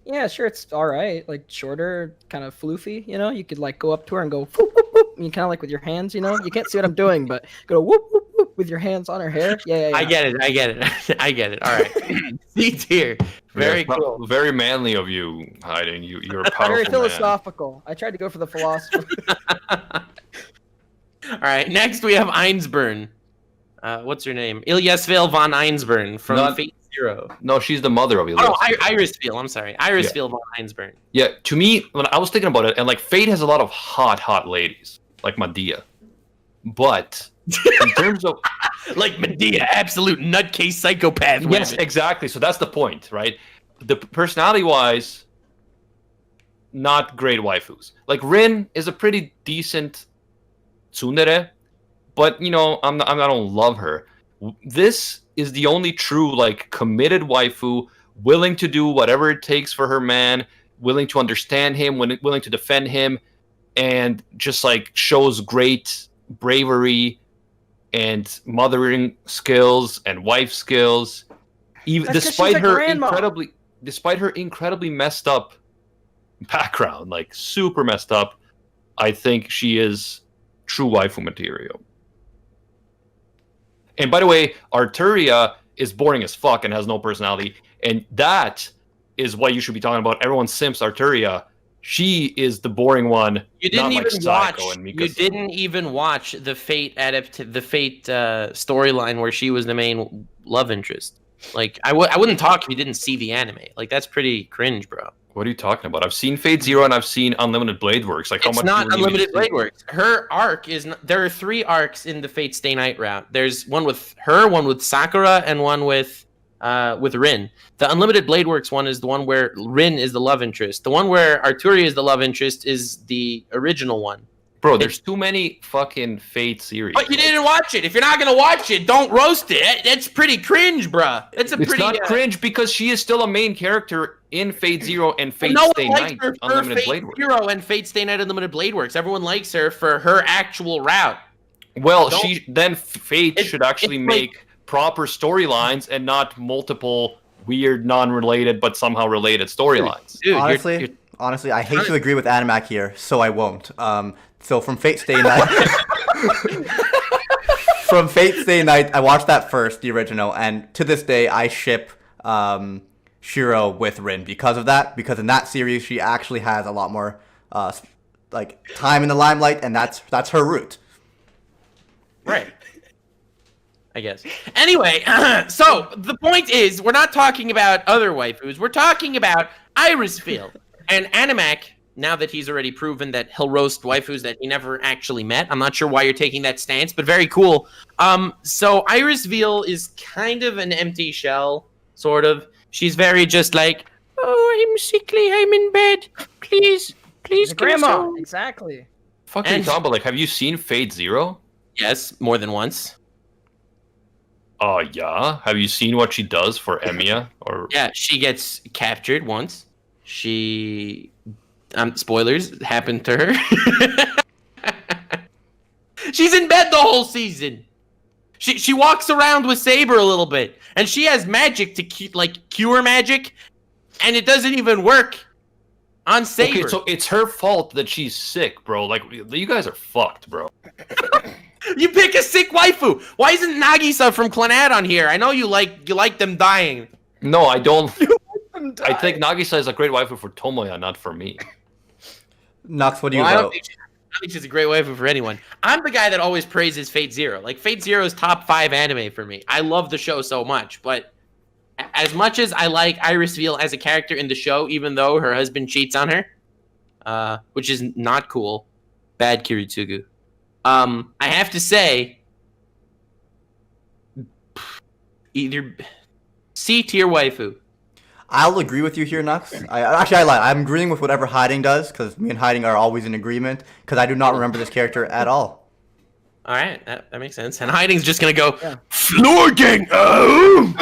Yeah, sure, it's all right. Like shorter, kind of floofy. You could like go up to her and go whoop whoop whoop. You kind of like with your hands. You can't see what I'm doing, but go whoop whoop whoop with your hands on her hair. Yeah. I get it. All right, C tier. Very cool. Very manly of you, Hiding. You're a powerful Very man. philosophical. I tried to go for the philosopher. All right, next we have Einsburn. What's her name? Ilyasville von Einsburn from Fate Zero. No, she's the mother of Ilyasville. Irisville. I'm sorry, Irisville von Einsburn. Yeah, to me, when I was thinking about it, and like Fate has a lot of hot ladies, like Medea. But in terms of like Medea, absolute nutcase psychopath. Yes, women. exactly. So that's the point, right? The personality-wise, not great waifus. Like Rin is a pretty decent tsundere, but I don't love her. This is the only true like committed waifu, willing to do whatever it takes for her man, willing to understand him, willing to defend him, and just like shows great bravery and mothering skills and wife skills. Even despite her incredibly messed up background, like super messed up, I think she is true waifu material. And by the way, Arturia is boring as fuck and has no personality. And that is what you should be talking about. Everyone simps Arturia. She is the boring one. You didn't even watch the Fate storyline where she was the main love interest. Like I wouldn't talk if you didn't see the anime. Like that's pretty cringe, bro. What are you talking about? I've seen Fate Zero and I've seen Unlimited Blade Works. Like, how much? It's not Unlimited Blade Works. Her arc is. There are 3 arcs in the Fate Stay Night route. There's one with her, one with Sakura, and one with Rin. The Unlimited Blade Works one is the one where Rin is the love interest. The one where Arturia is the love interest is the original one. Bro, there's too many fucking Fate series. But you didn't watch it. If you're not gonna watch it, don't roast it. That's pretty cringe, bruh. It's not cringe because she is still a main character in Fate Zero and Fate Stay Night Unlimited Blade Works. Zero and Fate Stay Night Unlimited Blade Works. Everyone likes her for her actual route. Well, Fate should actually make proper storylines and not multiple weird, non-related but somehow related storylines. Dude, Honestly, I hate to agree with Animac here, so I won't. So from Fate Stay Night, I watched that first, the original, and to this day, I ship Shiro with Rin because of that. Because in that series, she actually has a lot more like time in the limelight, and that's her route. Right. I guess. Anyway, so the point is, we're not talking about other waifus. We're talking about Irisville. And Animac, now that he's already proven that he'll roast waifus that he never actually met, I'm not sure why you're taking that stance, but very cool. So Irisville is kind of an empty shell, sort of. She's very just like, oh, I'm sickly, I'm in bed. Please, Grandma. console." Exactly. Fuck are you talking about? Like, have you seen Fate Zero? Yes, more than once. Yeah. Have you seen what she does for Emiya? Or Yeah, she gets captured once. She, spoilers, happened to her. She's in bed the whole season. She walks around with Saber a little bit, and she has magic to cure magic, and it doesn't even work on Saber. Okay, so it's her fault that she's sick, bro. Like, you guys are fucked, bro. You pick a sick waifu. Why isn't Nagisa from Clannad on here? I know you like them dying. No, I don't. I think Nagisa is a great waifu for Tomoya, not for me. Nux, what do you I vote? don't think she's a great waifu for anyone. I'm the guy that always praises Fate Zero. Like, Fate Zero is top 5 anime for me. I love the show so much, but as much as I like Irisville as a character in the show, even though her husband cheats on her, which is not cool, bad Kiritsugu. I have to say, either C tier waifu. I'll agree with you here, Nux. I lied. I'm agreeing with whatever Hiding does, because me and Hiding are always in agreement, because I do not remember this character at all. All right, that makes sense. And Hiding's just gonna go, floor gang. Oh,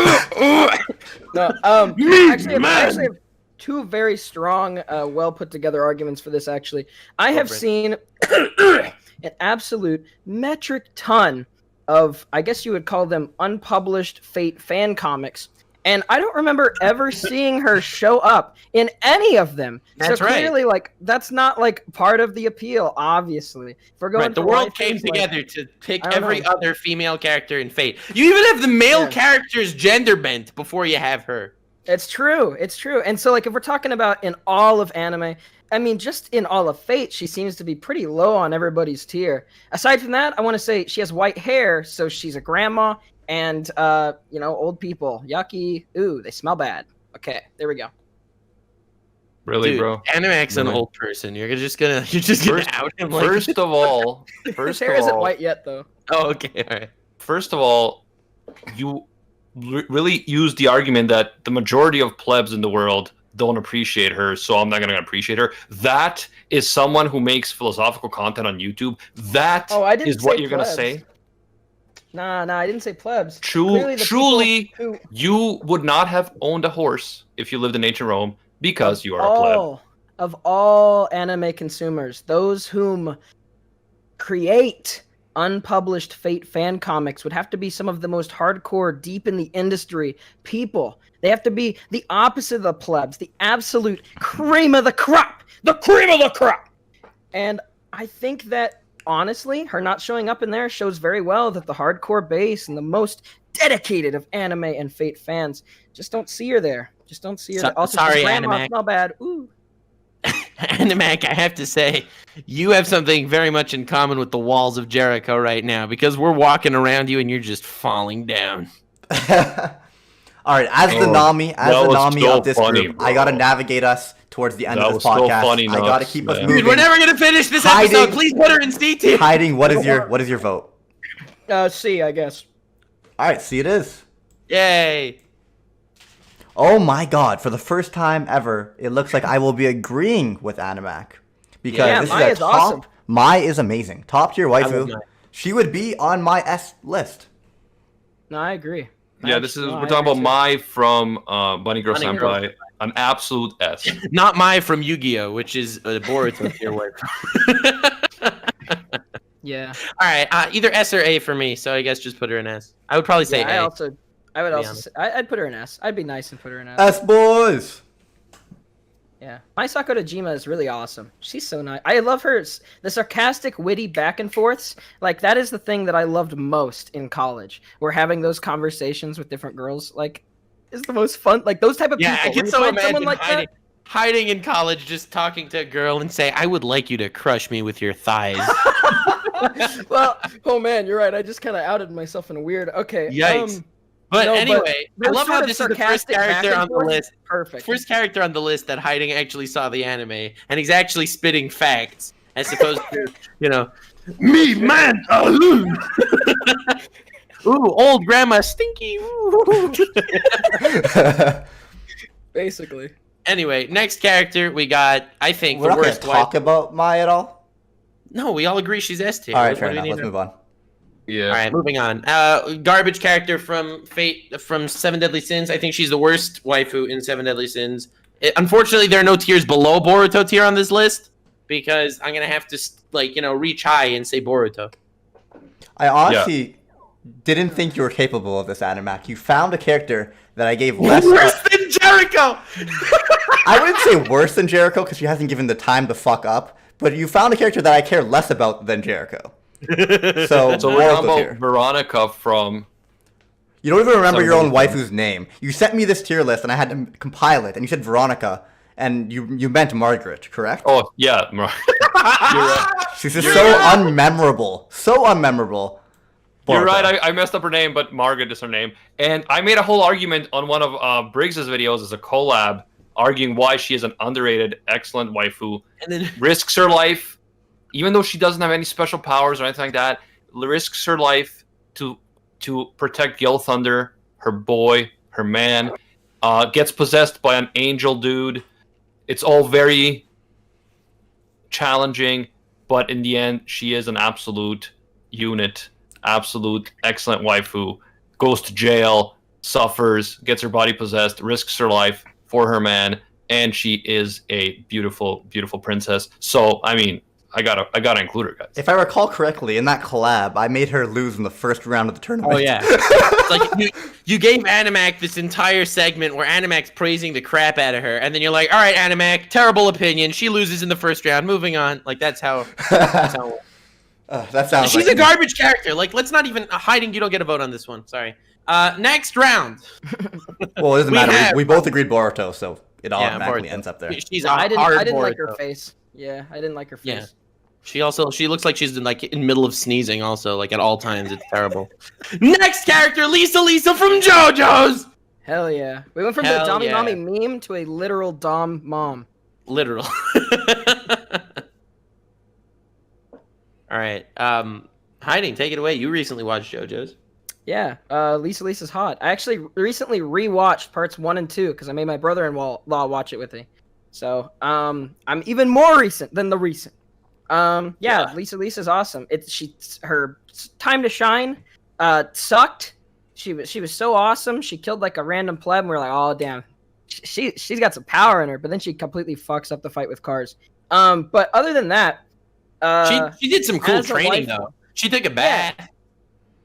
No, I actually have two very strong, well put together arguments for this. Actually, I have seen an absolute metric ton of, I guess you would call them unpublished Fate fan comics. And I don't remember ever seeing her show up in any of them. That's so clearly, that's not part of the appeal. Obviously, if we're going. Right, the world came together to pick every know. other female character in Fate. You even have the male character's gender bent before you have her. It's true. And so, if we're talking about in all of anime, I mean, just in all of Fate, she seems to be pretty low on everybody's tier. Aside from that, I want to say she has white hair, so she's a grandma. And, old people. Yucky. Ooh, they smell bad. Okay, there we go. Really, Dude, bro? Animac's an old person. You're just gonna out him. First of all, His hair isn't white yet, though. Oh, okay, all right. First of all, you really use the argument that the majority of plebs in the world don't appreciate her, so I'm not going to appreciate her. That is someone who makes philosophical content on YouTube. That is what you're going to say? Nah, I didn't say plebs. Truly, you would not have owned a horse if you lived in ancient Rome because you are a pleb. Of all anime consumers, those whom create unpublished Fate fan comics would have to be some of the most hardcore, deep in the industry people. They have to be the opposite of the plebs, the absolute cream of the crop. The cream of the crop! And I think that, honestly, her not showing up in there shows very well that the hardcore base and the most dedicated of anime and Fate fans just don't see her there. Also, sorry, grandma Animac. smell bad. Ooh. Animac, I have to say, you have something very much in common with the walls of Jericho right now, because we're walking around you and you're just falling down. All right, as the Nami so of this funny, group, bro. I gotta navigate us towards the end That of this was so podcast. funny, I gotta Nux, keep us man. moving. Dude, we're never gonna finish this Hiding. episode. Please put her in C tier. Hiding. What is your vote? C, I guess. All right, see it is. Yay. Oh my God! For the first time ever, it looks like I will be agreeing with Animac because this Mai is is a top. awesome. Mai is amazing. Top tier love waifu. Mai. She would be on my S list. No, I agree. Yeah, we're talking about Mai from Bunny Girl Bunny Girl. Senpai. An absolute S. Not Mai from Yu-Gi-Oh, which is Boruto tier waifu. Yeah. All right, either S or A for me, so I guess just put her in S. I would probably say A. I would be also. honest. I'd put her in S. I'd be nice and put her in S. S boys. Yeah, Misako Dojima is really awesome. She's so nice. I love her. The sarcastic, witty back and forths. Like that is the thing that I loved most in college. We're having those conversations with different girls. Like, is the most fun. Like those type of Yeah, people. I can When you so find someone imagine like hiding, that. hiding in college, just talking to a girl and say, "I would like you to crush me with your thighs." Well, oh man, you're right. I just kind of outed myself in a weird. Okay. Yikes. But no, but anyway, I those love sort how of this is the first sarcastic back character and on the forth is list. Perfect. First character on the list that hiding actually saw the anime, and he's actually spitting facts as opposed to, me man. Ooh, old grandma stinky. Ooh. Basically. Anyway, next character we got. I think We're the not gonna worst. talk about Mai at all. No, we all agree she's S tier. All right, What fair do we enough. need Let's to- move on. Yeah. All right, moving on. Garbage character from Fate from Seven Deadly Sins. I think she's the worst waifu in Seven Deadly Sins. Unfortunately, there are no tiers below Boruto tier on this list because I'm gonna have to reach high and say Boruto. I honestly didn't think you were capable of this, Animac. You found a character that I gave less. Worse than Jericho. I wouldn't say worse than Jericho because she hasn't given the time to fuck up. But you found a character that I care less about than Jericho. So So we're talking Boruto's about here. Veronica from. You don't even remember your own Something. waifu's name. You sent me this tier list and I had to compile it. And you said Veronica, and you meant Margaret, correct? Oh yeah, You're right. She's just so unmemorable. So unmemorable. You're Boruto. right. I messed up her name, but Margaret is her name. And I made a whole argument on one of Briggs's videos as a collab, arguing why she is an underrated, excellent waifu. And then Risks her life, even though she doesn't have any special powers or anything like that. Risks her life to protect Yellow Thunder, her boy, her man. Gets possessed by an angel dude. It's all very challenging, but in the end, she is an absolute unit. Absolute excellent waifu. Goes to jail, suffers, gets her body possessed, risks her life for her man, and she is a beautiful, beautiful princess. So, I mean, I gotta include her, guys. If I recall correctly, in that collab, I made her lose in the first round of the tournament. oh yeah, it's like you gave Animac this entire segment where Animac's praising the crap out of her, and then you're like, all right, Animac, terrible opinion. She loses in the first round. Moving on. Like that's how. That's how That sounds She's like a garbage character. Like, let's not even hiding. You don't get a vote on this one. Sorry. Next round. Well, it doesn't We matter. have- We both agreed Boruto, so it Yeah, automatically Boruto. ends up there. She's a I hard didn't like her Boruto. face. Yeah, I didn't like her face. Yeah. She looks like she's in middle of sneezing. Also, like at all times, it's terrible. Next character, Lisa from JoJo's. Hell yeah. We went from Hell the Dami yeah. Mommy meme to a literal Dom mom. Literal. All right. Hiding, take it away. You recently watched JoJo's. Yeah, Lisa's hot. I actually recently rewatched parts 1 and 2 because I made my brother-in-law watch it with me. So, I'm even more recent than the recent. Yeah. Lisa's awesome. Her time to shine sucked. She was so awesome. She killed like a random pleb and we were like, "Oh, damn. She's got some power in her." But then she completely fucks up the fight with cars. But other than that, She did some cool as a training wife- though. She took a bath.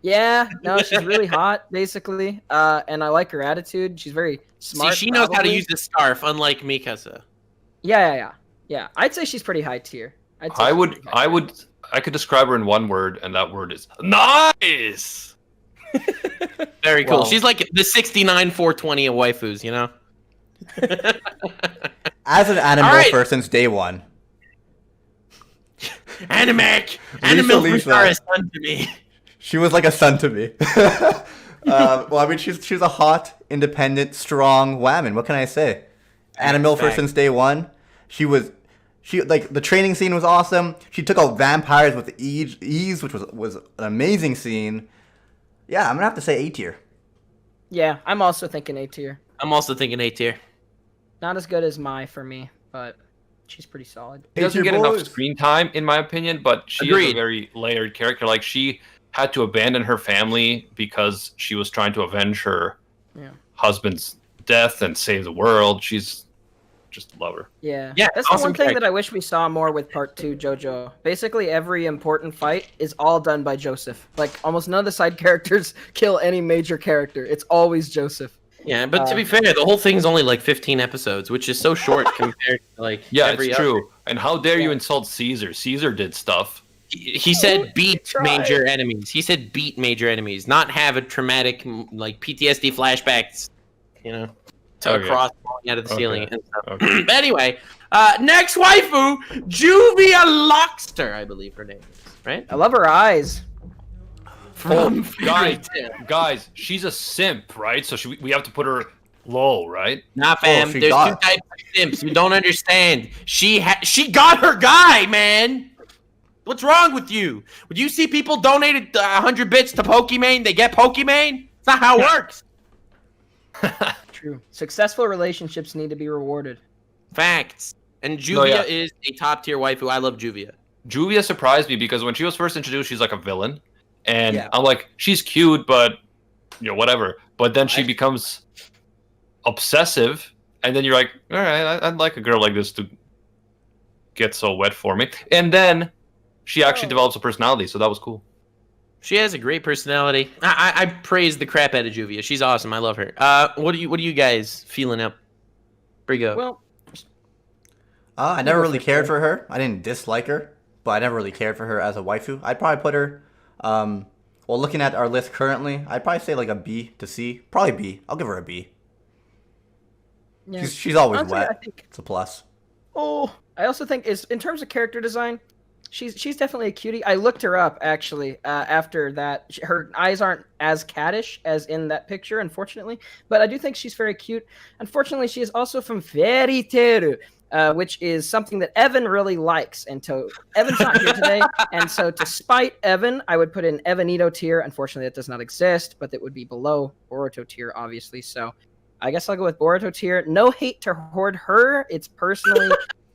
Yeah, no, she's really hot, basically. And I like her attitude. She's very smart. See, she knows how to probably. use the scarf, unlike Mikasa. Yeah. I'd say she's pretty high tier. I could describe her in one word, and that word is nice. Very cool. Well- She's like the 69 420 of waifus, you know? As an anime All right. for since day one, Animac! Lisa. Animal are a son to me. she was like a son to me. Well, I mean, she's a hot, independent, strong woman. What can I say? Anime for Fact. since day one. She like the training scene was awesome. She took out vampires with ease, which was an amazing scene. Yeah, I'm gonna have to say A tier. Yeah, I'm also thinking A tier. I'm also thinking A tier. Not as good as Mai for me, but she's pretty solid. She doesn't tier get enough boys. screen time, in my opinion, but she is Agreed. a very layered character. Like, she had to abandon her family because she was trying to avenge her Yeah. husband's death and save the world. just love her. Yeah, Yeah, that's the awesome one thing character. that I wish we saw more with Part 2 JoJo. Basically, every important fight is all done by Joseph. Like, almost none of the side characters kill any major character. It's always Joseph. Yeah, but to be fair, the whole thing's only like 15 episodes, which is so short compared to like Yeah, every it's other. true. And how dare you insult Caesar? Caesar did stuff. He said beat tried. major enemies. He said beat major enemies, not have a traumatic like PTSD flashbacks, you know, to Okay. a cross falling out of the ceiling and stuff. Okay. But anyway, next waifu, Juvia Lockster, I believe her name is, right? I love her eyes. From Guys, she's a simp, right? So we have to put her low, right? Nah, fam. she There's got two it. types of simps. You don't understand. She got her guy, man. What's wrong with you? Would you see people donated 100 bits to Pokimane? They get Pokimane? It's not how it works. True. Successful relationships need to be rewarded. Facts. And Juvia yeah. is a top tier waifu. I love Juvia. Juvia surprised me because when she was first introduced, she's like a villain. And Yeah. I'm like, she's cute, but, whatever. But then she becomes obsessive. And then you're like, all right, I'd like a girl like this to get so wet for me. And then she actually develops a personality, so that was cool. She has a great personality. I praise the crap out of Juvia. She's awesome. I love her. What are you guys feeling up? Brigo. Well, I never really cared for her. I didn't dislike her, but I never really cared for her as a waifu. I'd probably put her, well, looking at our list currently, I'd probably say like a B to C. Probably B. I'll give her a B. yeah. She's always Honestly, wet. I think- It's a plus. Oh, I also think is in terms of character design, she's definitely a cutie. I looked her up actually after that. Her eyes aren't as cattish as in that picture, unfortunately, but I do think she's very cute. Unfortunately, she is also from Fairy Teru, which is something that Evan really likes. And so Evan's not here today, and so to spite Evan, I would put in Evanito tier. Unfortunately, that does not exist, but that would be below Boruto tier, obviously. So I guess I'll go with Boruto tier. No hate toward her. It's personally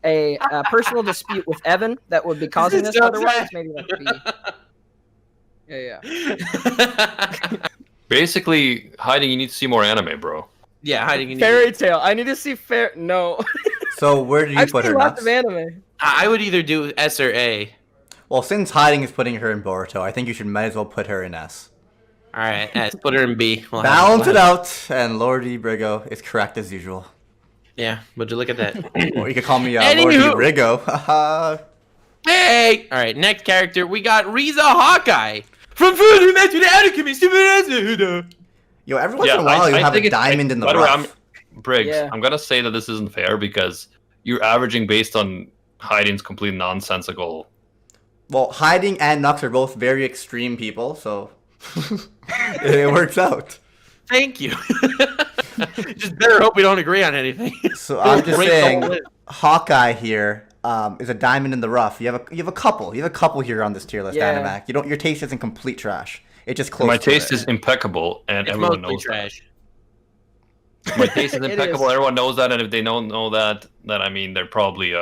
a personal dispute with Evan that would be causing This this. is so Otherwise, sad. maybe that would be. Yeah. Basically, hiding, you need to see more anime, bro. Yeah, hiding in Fairy Tale. I need to see fair. No. So where do you I've put seen her, lots Nuts? of anime. I would either do S or A. Well, since hiding is putting her in Boruto, I think you should might as well put her in S. All right, S. Put her in B. Balance it out, and Lordy Brigo is correct as usual. Yeah, would you look at that? Or you could call me Anywho. Lordy Brigo. Haha. Hey! All right, next character, we got Riza Hawkeye from Further Met to the Alchemist. Yo, every once in a while you have a diamond in the by the way, rough. Briggs, Yeah. I'm gonna say that this isn't fair because you're averaging based on hiding's complete nonsensical. Well, hiding and Nux are both very extreme people, so it works out. Thank you. Just better hope we don't agree on anything. So I'm just Break the saying, whole list. Hawkeye here is a diamond in the rough. You have a couple here on this tier list, Yeah. Animac. Your taste isn't complete trash. It just close. My to taste it. is impeccable, and It's everyone mostly knows trash. that. My taste is It impeccable. is. Everyone knows that, and if they don't know that, then I mean they're probably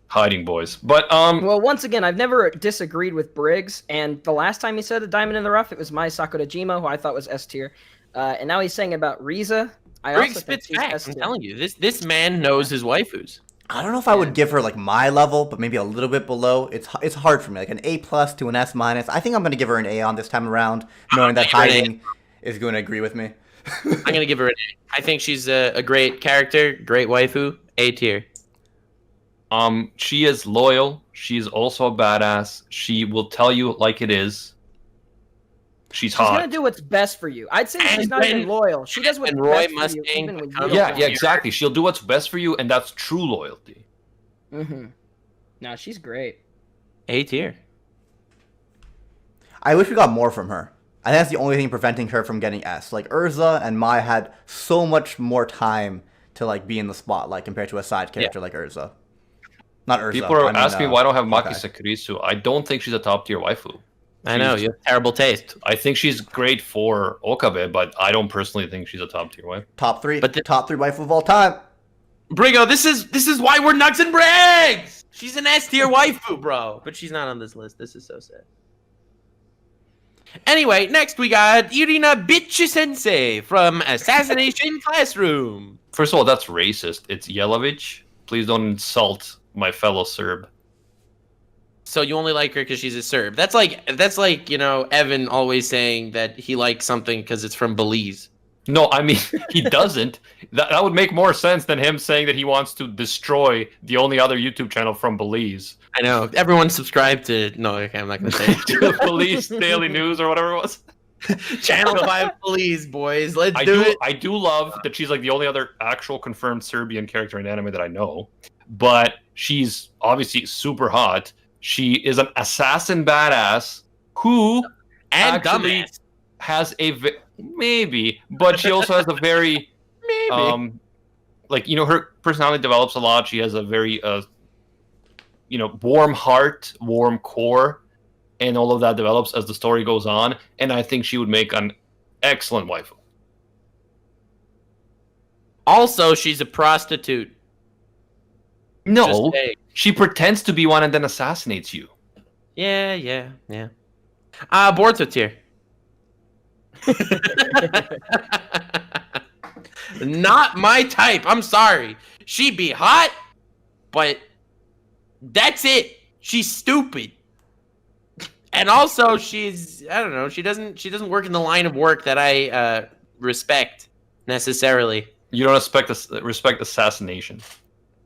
hiding boys. But Well, once again, I've never disagreed with Briggs, and the last time he said a diamond in the rough, it was Mai Sakurajima, who I thought was S tier, and now he's saying about Riza. I Briggs also think spits she's facts. S I'm tier. telling you, this man knows his waifus. I don't know if I would give her like my level, but maybe a little bit below. It's hard for me, like an A plus to an S minus. I think I'm gonna give her an A on this time around, knowing that give her an A. hiding is going to agree with me. I'm gonna give her an A. I think she's a great character, great waifu, A tier. she is loyal. She is also a badass. She will tell you like it is. She's She's hot. gonna do what's best for you. I'd say she's And not when- even loyal. She does what's when Roy best Mustang for you, even when you becomes- don't Yeah, want yeah, it. exactly. She'll do what's best for you, and that's true loyalty. Mm-hmm. No, she's great. A tier. I wish we got more from her. I think that's the only thing preventing her from getting S. Like Urza and Mai had so much more time to like be in the spotlight compared to a side character like Urza. Not Urza. People are asking me why I don't have Maki Hawkeye. Sakurisu. I don't think she's a top tier waifu. I know you have terrible taste. I think she's great for Okabe, but I don't personally think she's a top tier waifu. Top three, But the- top three waifu of all time. Brigo, this is why we're Nux and Briggs. She's an S tier waifu, bro. But she's not on this list. This is so sad. Anyway, next we got Irina Bitch Sensei from Assassination Classroom. First of all, that's racist. It's Yelovich. Please don't insult my fellow Serb. So you only like her because she's a Serb. That's like Evan always saying that he likes something because it's from Belize. No, I mean he doesn't. That would make more sense than him saying that he wants to destroy the only other YouTube channel from Belize. I know. Everyone subscribe to. No, okay, I'm not gonna say it. Belize Daily News or whatever it was. Channel 5 Belize, boys. Let's do it. I do love that she's like the only other actual confirmed Serbian character in anime that I know. But she's obviously super hot. She is an assassin badass who And actually dumbass. has maybe, but she also has a very Maybe. Her personality develops a lot. She has a very warm heart, warm core, and all of that develops as the story goes on. And I think she would make an excellent waifu. Also, she's a prostitute. No, Just saying. she pretends to be one and then assassinates you. Yeah. Boruto tier. Not my type. I'm sorry. She be hot, but that's it. She's stupid. And also she's I don't know, she doesn't work in the line of work that I respect necessarily. You don't respect assassination.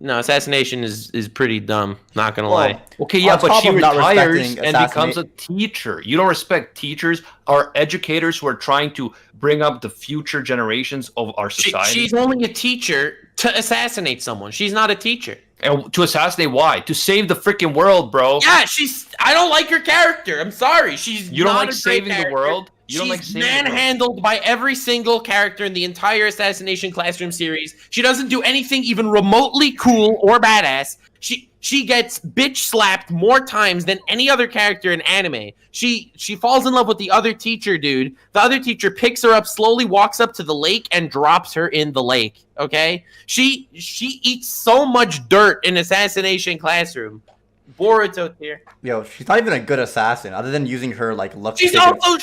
No, assassination is pretty dumb, not gonna lie. Okay, yeah, On but top she of not retires respecting and becomes a teacher. You don't respect teachers or educators who are trying to bring up the future generations of our society. She's only a teacher to assassinate someone. She's not a teacher. And to assassinate why? To save the freaking world, bro. Yeah, I don't like her character. I'm sorry. You don't not like a great saving the character. world? You don't She's like saving the world? manhandled by every single character in the entire Assassination Classroom series. She doesn't do anything even remotely cool or badass. She gets bitch slapped more times than any other character in anime. She falls in love with the other teacher, dude. The other teacher picks her up, slowly walks up to the lake, and drops her in the lake. Okay? She eats so much dirt in Assassination Classroom. Boruto tier. Yo, she's not even a good assassin, other than using her like looks. She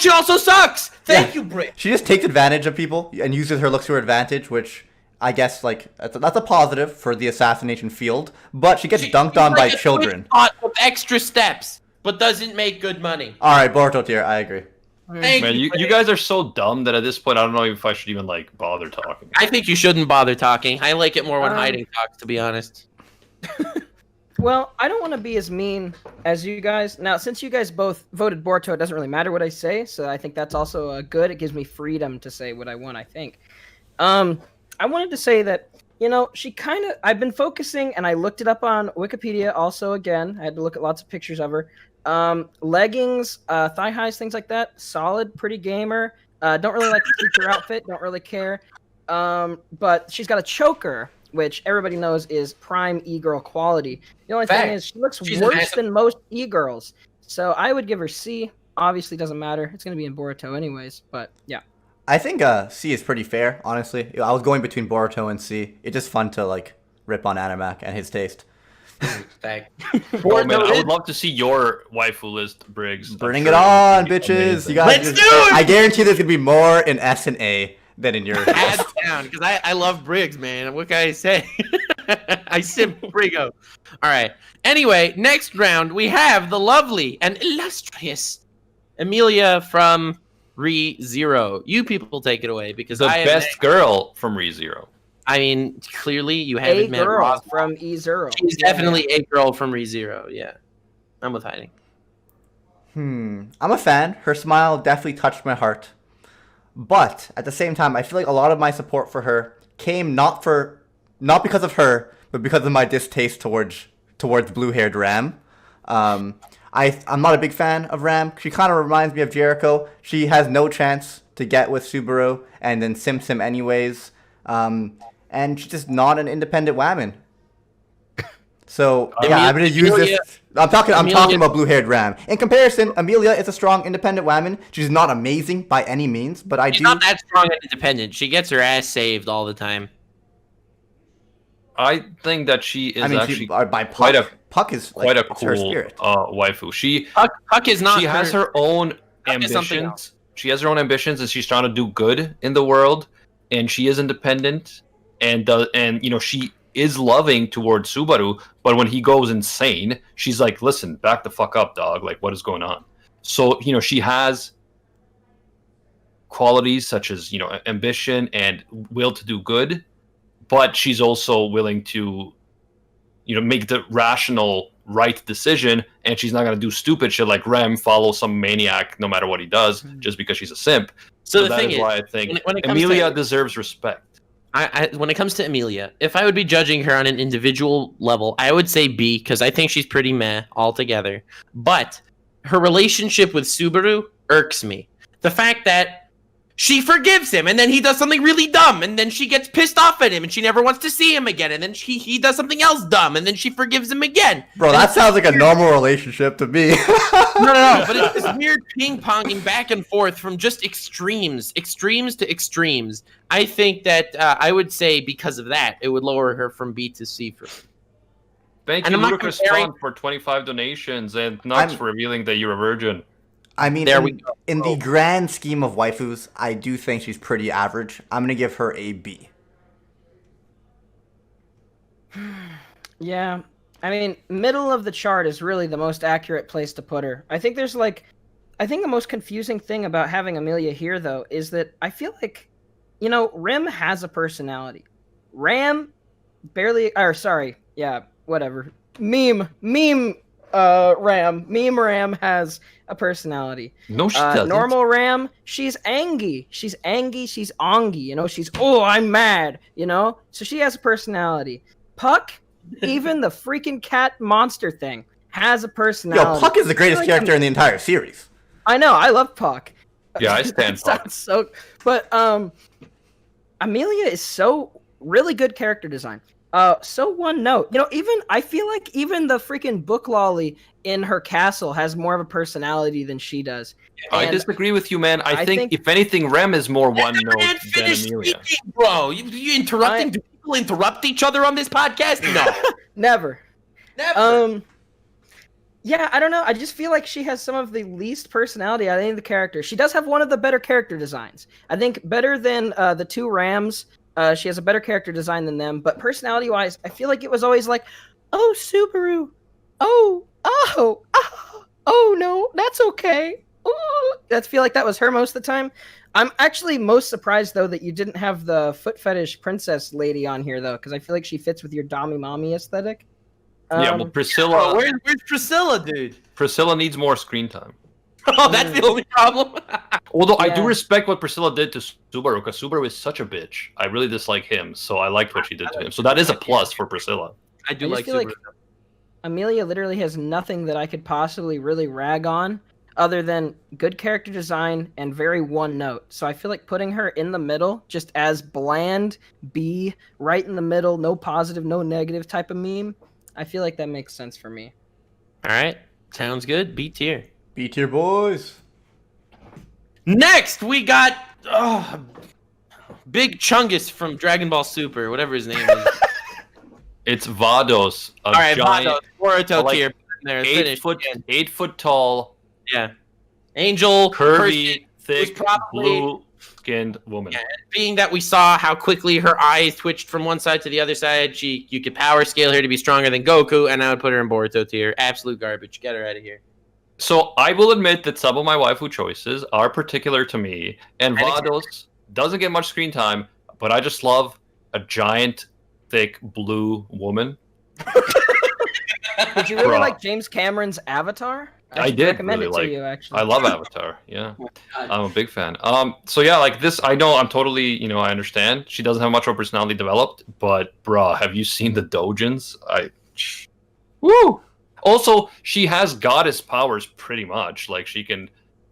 also sucks. Thank you, Britt. She just takes advantage of people and uses her looks to her advantage, which I guess like that's a positive for the assassination field. But she gets dunked on by children. With extra steps, but doesn't make good money. All right, Boruto tier, I agree. Thank Man, you guys are so dumb that at this point I don't know if I should even like bother talking. I think you shouldn't bother talking. I like it more when hiding talks, to be honest. Well, I don't want to be as mean as you guys. Now, since you guys both voted Boruto, it doesn't really matter what I say, so I think that's also good. It gives me freedom to say what I want, I think. I wanted to say that, I've been focusing, and I looked it up on Wikipedia also again. I had to look at lots of pictures of her. Leggings, thigh highs, things like that. Solid, pretty gamer. Don't really like the teacher outfit, don't really care. But she's got a choker, which everybody knows is prime e-girl quality. The only thing is she looks worse than most e-girls. So I would give her C. Obviously doesn't matter. It's going to be in Boruto anyways, but yeah. I think C is pretty fair, honestly. I was going between Boruto and C. It's just fun to like rip on Animac and his taste. Oh, man, I would love to see your waifu list, Briggs. Bring it on, bitches! You guys, Let's do it! I guarantee there's gonna be more in S and A than in yours. Hands down, because I love Briggs, man. What can I say? I simp Brigo. All right. Anyway, next round we have the lovely and illustrious Amelia from ReZero. You people take it away because The best girl from ReZero. I mean, clearly you haven't A met girl Ross. from E0. She's definitely a girl from ReZero. Yeah, I'm with hiding. I'm a fan. Her smile definitely touched my heart. But at the same time, I feel like a lot of my support for her came not because of her, but because of my distaste towards blue-haired Ram. I'm not a big fan of Ram. She kind of reminds me of Jericho. She has no chance to get with Subaru, and then simps him anyways. And she's just not an independent woman. So yeah, I'm gonna use this. I'm talking about blue-haired Ram. In comparison, Amelia is a strong, independent woman. She's not amazing by any means, but She's not that strong and independent. She gets her ass saved all the time. I think that she is actually by quite a Puck is quite like, a it's her cool spirit. waifu. Puck is not. She has her own ambitions. She has her own ambitions, and she's trying to do good in the world. And she is independent, and she is loving towards Subaru. But when he goes insane, she's like, "Listen, back the fuck up, dog. Like, what is going on?" So she has qualities such as ambition and will to do good, but she's also willing to make the rational right decision, and she's not going to do stupid shit like Rem follow some maniac no matter what he does just because she's a simp. So the thing is why I think when Emilia deserves respect. When it comes to Emilia, if I would be judging her on an individual level, I would say B, because I think she's pretty meh altogether. But her relationship with Subaru irks me. The fact that she forgives him, and then he does something really dumb, and then she gets pissed off at him, and she never wants to see him again, and then he does something else dumb, and then she forgives him again. Bro, that sounds like a normal relationship to me. No, but it's this weird ping-ponging back and forth from just extremes to extremes. I think that I would say because of that, it would lower her from B to C for me. Thank you, Ludicrous Fun, for 25 donations, and Nux for revealing that you're a virgin. I mean, in the grand scheme of waifus, I do think she's pretty average. I'm going to give her a B. Yeah. I mean, middle of the chart is really the most accurate place to put her. I think the most confusing thing about having Emilia here, though, is that I feel like, Rem has a personality. Ram barely, whatever. Meme Ram has a personality. No, she doesn't. Normal Ram, she's angy. She's ongy, she's, I'm mad, So she has a personality. Puck, even the freaking cat monster thing, has a personality. Yo, Puck is the greatest character in the entire series. I know, I love Puck. Yeah, I stand Puck. But Emilia is so really good character design. So one note, I feel like even the freaking book lolly in her castle has more of a personality than she does. I disagree with you, man. I think if anything, Rem is more one note than Emilia. Speaking, bro, you interrupting? Do people interrupt each other on this podcast? No, never. Yeah, I don't know. I just feel like she has some of the least personality out of any of the characters. She does have one of the better character designs. I think better than the two Rams. She has a better character design than them, but personality-wise, I feel like it was always like, "Oh, Subaru, oh no, that's okay." I feel like that was her most of the time. I'm actually most surprised though that you didn't have the foot fetish princess lady on here though, because I feel like she fits with your Dami Mommy aesthetic. Yeah, well, Priscilla. Where's Priscilla, dude? Priscilla needs more screen time. Oh, that's the only problem. Although I do respect what Priscilla did to Subaru, because Subaru is such a bitch. I really dislike him, so I liked what she did to him. So that is a plus for Priscilla. I do like Subaru. Like Emilia literally has nothing that I could possibly really rag on, other than good character design and very one note. So I feel like putting her in the middle, just as bland B, right in the middle, no positive, no negative type of meme, I feel like that makes sense for me. All right, sounds good. B tier. B tier, boys. Next, we got Big Chungus from Dragon Ball Super, whatever his name is. It's Vados. All right, Vados. Boruto like tier. There, 8 foot tall. Yeah. Angel, curvy, thick, probably blue-skinned woman. Yeah, being that we saw how quickly her eyes twitched from one side to the other side, you could power scale her to be stronger than Goku, and I would put her in Boruto tier. Absolute garbage. Get her out of here. So I will admit that some of my waifu choices are particular to me, and Vados doesn't get much screen time, but I just love a giant, thick, blue woman. Did you really like James Cameron's Avatar? I did recommend really it to like. you, actually. I love Avatar. Yeah, I'm a big fan. So yeah, like this, I know I'm totally, I understand. She doesn't have much of a personality developed, but bruh, have you seen the dojins? Woo! Also, she has goddess powers pretty much. Like she can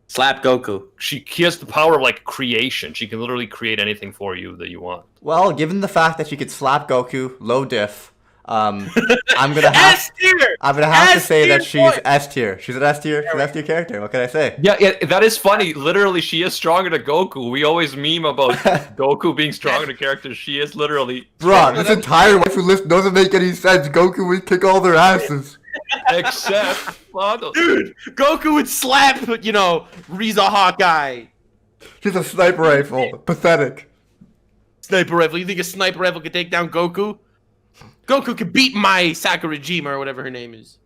slap Goku. She has the power of like creation. She can literally create anything for you that you want. Well, given the fact that she could slap Goku, low diff, I'm gonna have to say that she's S tier. She's an S tier. She's an S tier character. What can I say? Yeah, that is funny. Literally, she is stronger than Goku. We always meme about Goku being stronger than characters. She is literally. Bruh, this entire waifu list doesn't make any sense. Goku would kick all their asses. Except Vados. Dude, Goku would slap, Riza Hawk guy. She's a sniper rifle. Pathetic. Sniper rifle. You think a sniper rifle could take down Goku? Goku could beat my Sakurajima or whatever her name is.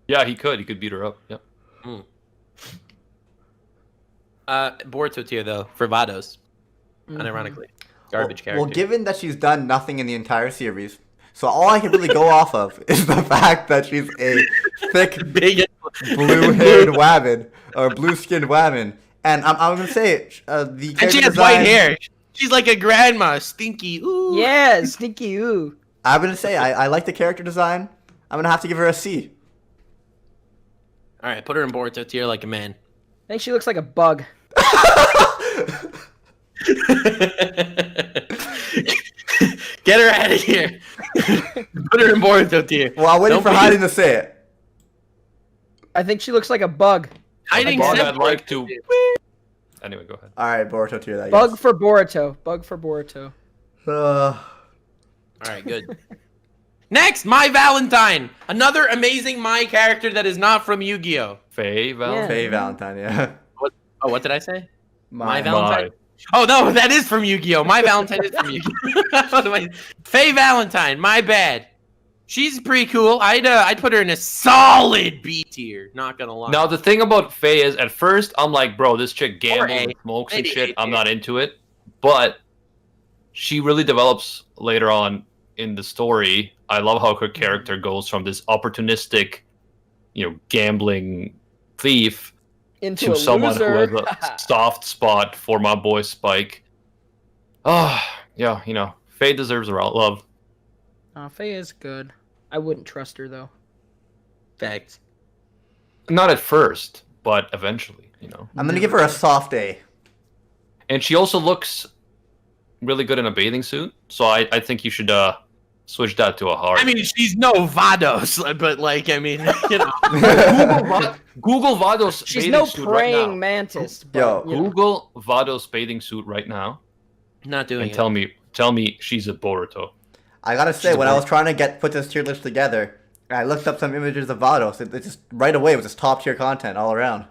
Yeah, he could. He could beat her up. Yep. Boruto tier though for Vados. Unironically, garbage character. Well, given that she's done nothing in the entire series, so all I can really go off of is the fact that she's a thick, big, blue-haired wabbin or blue-skinned wabbin, and I'm gonna say the character and she has design, white hair. She's like a grandma, stinky. Ooh. Yeah, stinky ooh. I'm gonna say I like the character design. I'm gonna have to give her a C. All right, put her in Boruto tier like a man. I think she looks like a bug. Get her out of here. Put her in Boruto tier. Well, I'm waiting for hiding to say it. I think she looks like a bug. Hiding Bug said I'd like Boruto to. tier. Anyway, go ahead. All right, Boruto tier that. Bug for Boruto. Bug for Boruto. All right, good. Next, My Valentine. Another amazing My character that is not from Yu-Gi-Oh. Faye Valentine. Faye Valentine, yeah. What did I say? My Valentine. Oh no, that is from Yu-Gi-Oh. My Valentine is from Yu-Gi-Oh. Faye Valentine. My bad. She's pretty cool. I'd put her in a solid B tier. Not gonna lie. Now the thing about Faye is, at first I'm like, bro, this chick gambles A. and smokes and Maybe shit. A I'm tier. not into it. But she really develops later on in the story. I love how her character goes from this opportunistic, gambling thief Into to a someone loser. who has a soft spot for my boy Spike. Oh, yeah, Faye deserves her love. Faye is good. I wouldn't trust her though. Facts. Not at first, but eventually, I'm gonna give her a soft A. And she also looks really good in a bathing suit, so I think you should switch that to a hard. I mean, she's no Vados, but Google Vados She's bathing no suit praying right now. mantis. Yo, But, you know. Google Vados bathing suit right now not doing and it. tell me she's a Boruto. I gotta say, when I was trying to put this tier list together, I looked up some images of Vados. It just right away was just top tier content all around.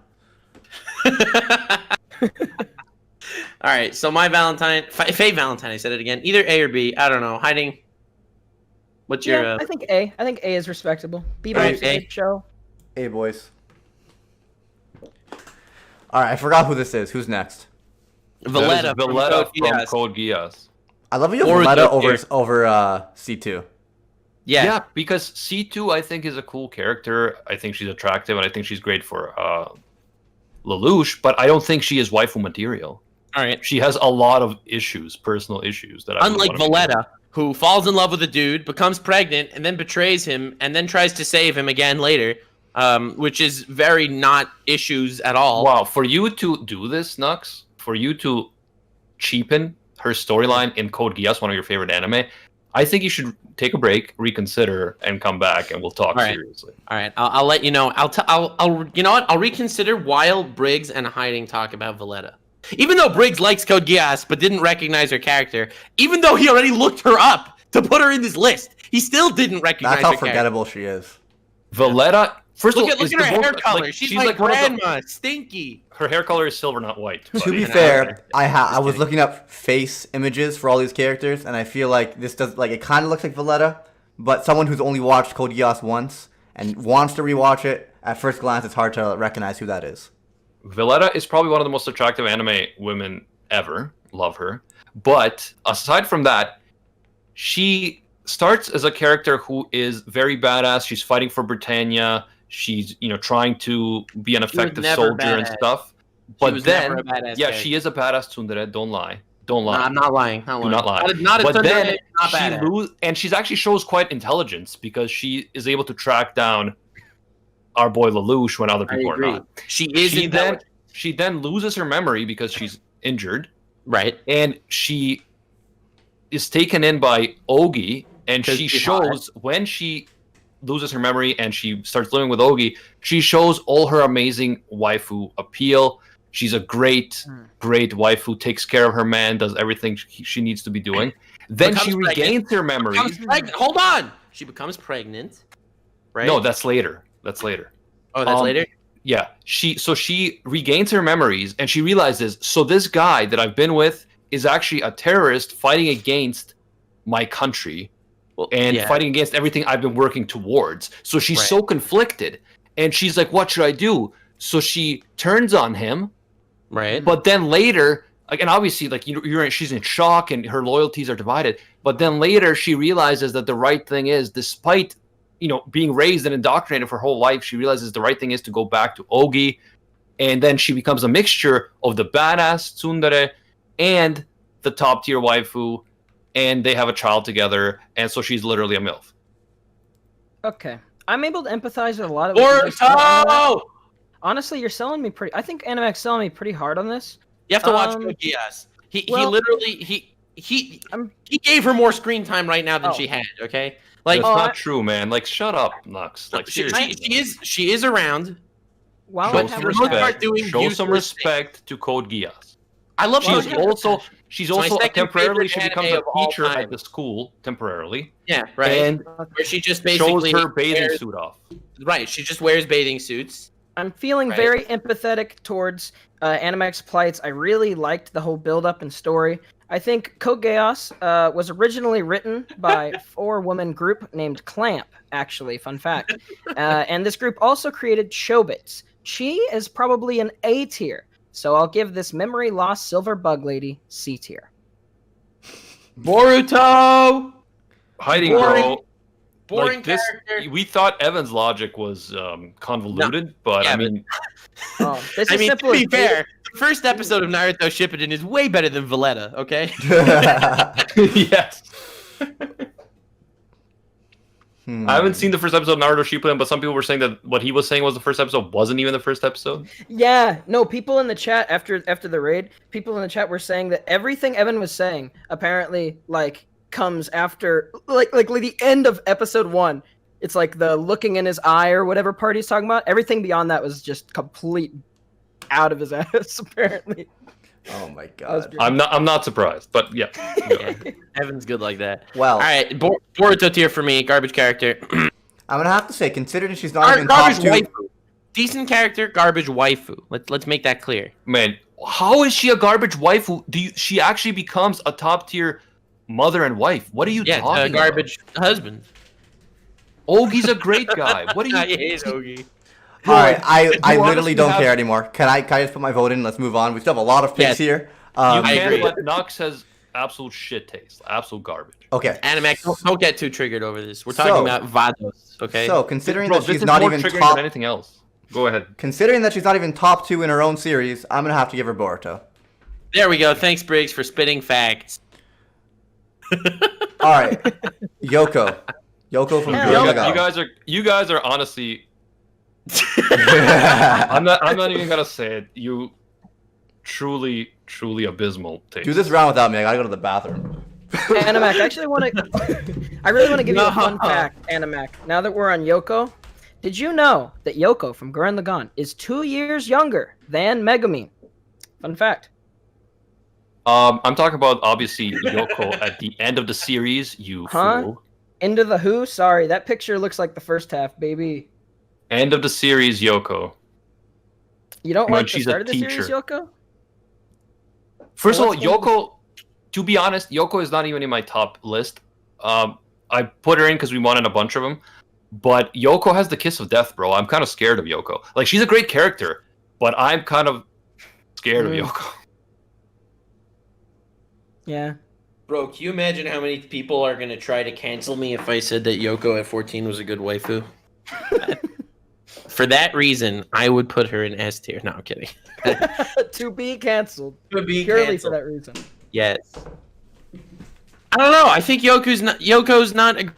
All right, so My Valentine, Faye Valentine. I said it again. Either A or B. I don't know. Hiding. What's your? Yeah, I think A. I think A is respectable. B Alright, is a A. good show. Hey, boys. All right, I forgot who this is. Who's next? Valletta. That is Valletta from Geass. Code Geass. I love you, Or Valletta the over C2. Yeah. Because C2 I think is a cool character. I think she's attractive, and I think she's great for Lelouch. But I don't think she is waifu material. All right. She has a lot of issues, personal issues that I Unlike wouldn't wanna Valletta, who falls in love with a dude, becomes pregnant, and then betrays him, and then tries to save him again later, which is very not issues at all. Wow, for you to do this, Nux, for you to cheapen her storyline in Code Geass, one of your favorite anime, I think you should take a break, reconsider, and come back, and we'll talk All right. seriously. All right, I'll let you know. I'll you know what? I'll reconsider while Briggs and Hiding talk about Valletta. Even though Briggs likes Code Geass but didn't recognize her character, even though he already looked her up to put her in this list, he still didn't recognize That's how her character. forgettable she is. Valletta, first Look of at all, is her the hair most- color. like, she's like one of the- grandma, stinky. her hair color is silver, not white. To be Yeah, fair, okay. I was looking up face images for all these characters, and I feel like this does it kind of looks like Valletta, but someone who's only watched Code Geass once and wants to rewatch it, at first glance, it's hard to recognize who that is. Valletta is probably one of the most attractive anime women ever. Love her. But aside from that, she starts as a character who is very badass. She's fighting for Britannia. She's, trying to be an effective never soldier and badass. stuff. She But was then, never a badass yeah, character. she is a badass tsundere. Don't lie. Don't No, lie. I'm not lying. Not Do lying. not lie. Not a But tsundere, then not she badass. and she's actually shows quite intelligence because she is able to track down our boy Lelouch when other I people are agree. not. She is She then loses her memory because she's injured, right. and she is taken in by Ogi, and 'Cause she she's shows when she loses her memory and she starts living with Ogi, she shows all her amazing waifu appeal. She's a great waifu, takes care of her man, does everything she needs to be doing. Then Becomes she pregnant. regains her memory. Hold on. She becomes pregnant. right? No, that's later. That's later. Oh, that's later? Yeah. She regains her memories and she realizes, so this guy that I've been with is actually a terrorist fighting against my country and fighting against everything I've been working towards. So she's so conflicted and she's like, what should I do? So she turns on him. Right. But then later, like, and obviously, like, she's in shock and her loyalties are divided. But then later, she realizes that the right thing is, despite being raised and indoctrinated for her whole life, she realizes the right thing is to go back to Ogi, and then she becomes a mixture of the badass tsundere and the top tier waifu, and they have a child together, and so she's literally a MILF. Okay, I'm able to empathize with a lot of what you guys said. Boruto! Honestly, you're selling me pretty. I think Animax selling me pretty hard on this. You have to watch Code Geass. He literally gave her more screen time right now than she had. Okay, like that's not true, man. Like, shut up, Nux. Like, she is around. Wow, show some respect. Show some respect to Code Geass. I love. She's also temporarily she becomes a teacher at the school temporarily. Yeah, right. And where she just basically shows her bathing suit off. Right, she just wears bathing suits. I'm feeling very empathetic towards Animax plights. I really liked the whole build-up and story. I think Code Geass was originally written by a 4-woman group named Clamp, actually, fun fact. And this group also created Chobits. She is probably an A tier, so I'll give this memory lost silver bug lady C tier. Boruto! Hiding, bro. Boring like this, character. we thought Evan's logic was convoluted, but I mean, this is to be fair, the first episode of Naruto Shippuden is way better than Valletta. Okay. Yes. I haven't seen the first episode of Naruto Shippuden, but some people were saying that what he was saying was the first episode wasn't even the first episode. Yeah, no, people in the chat after the raid, people in the chat were saying that everything Evan was saying apparently comes after like the end of episode 1. It's like the looking in his eye or whatever part he's talking about. Everything beyond that was just complete out of his ass apparently. Oh my god. I'm not surprised, but yeah. Evan's good like that. Well, all right, Boruto tier for me, garbage character. I'm gonna have to say, considering she's not even garbage top 2, waifu. Decent character, garbage waifu. Let's make that clear. Man, how is she a garbage waifu? She actually becomes a top tier mother and wife? What are you talking about? Garbage husband. Ogi's a great guy. What are you? I hate Ogi. All right, I literally don't care anymore. Can I just put my vote in? Let's move on. We still have a lot of picks here. You I can, agree. but Nux has absolute shit taste. Absolute garbage. Okay. Animax, don't get too triggered over this. We're talking about Vados, okay? So, considering Bro, that this she's is not more even triggering top... than anything else. Go ahead. Considering that she's not even top 2 in her own series, I'm going to have to give her Boruto. There we go. Thanks, Briggs, for spitting facts. All right. Yoko. Yoko from You guys are honestly... I'm not even gonna say it. You truly abysmal taste. Do this round without me. I gotta go to the bathroom. Animac, I really want to give you a fun fact, Animac. Now that we're on Yoko, did you know that Yoko from Gurren Lagann is 2 years younger than Megumin? Fun fact. I'm talking about obviously Yoko at the end of the series. You fool. Into the Who? Sorry, that picture looks like the first half, baby. End of the series, Yoko. You don't like the start of the series, Yoko? First of all, Yoko, to be honest, Yoko is not even in my top list. I put her in because we wanted a bunch of them. But Yoko has the kiss of death, bro. I'm kind of scared of Yoko. Like, she's a great character, but I'm kind of scared of Yoko. Yeah. Bro, can you imagine how many people are going to try to cancel me if I said that Yoko at 14 was a good waifu? For that reason, I would put her in S tier. No, I'm kidding. To be canceled. Purely canceled. For that reason. Yes. I don't know. I think Yoko's not a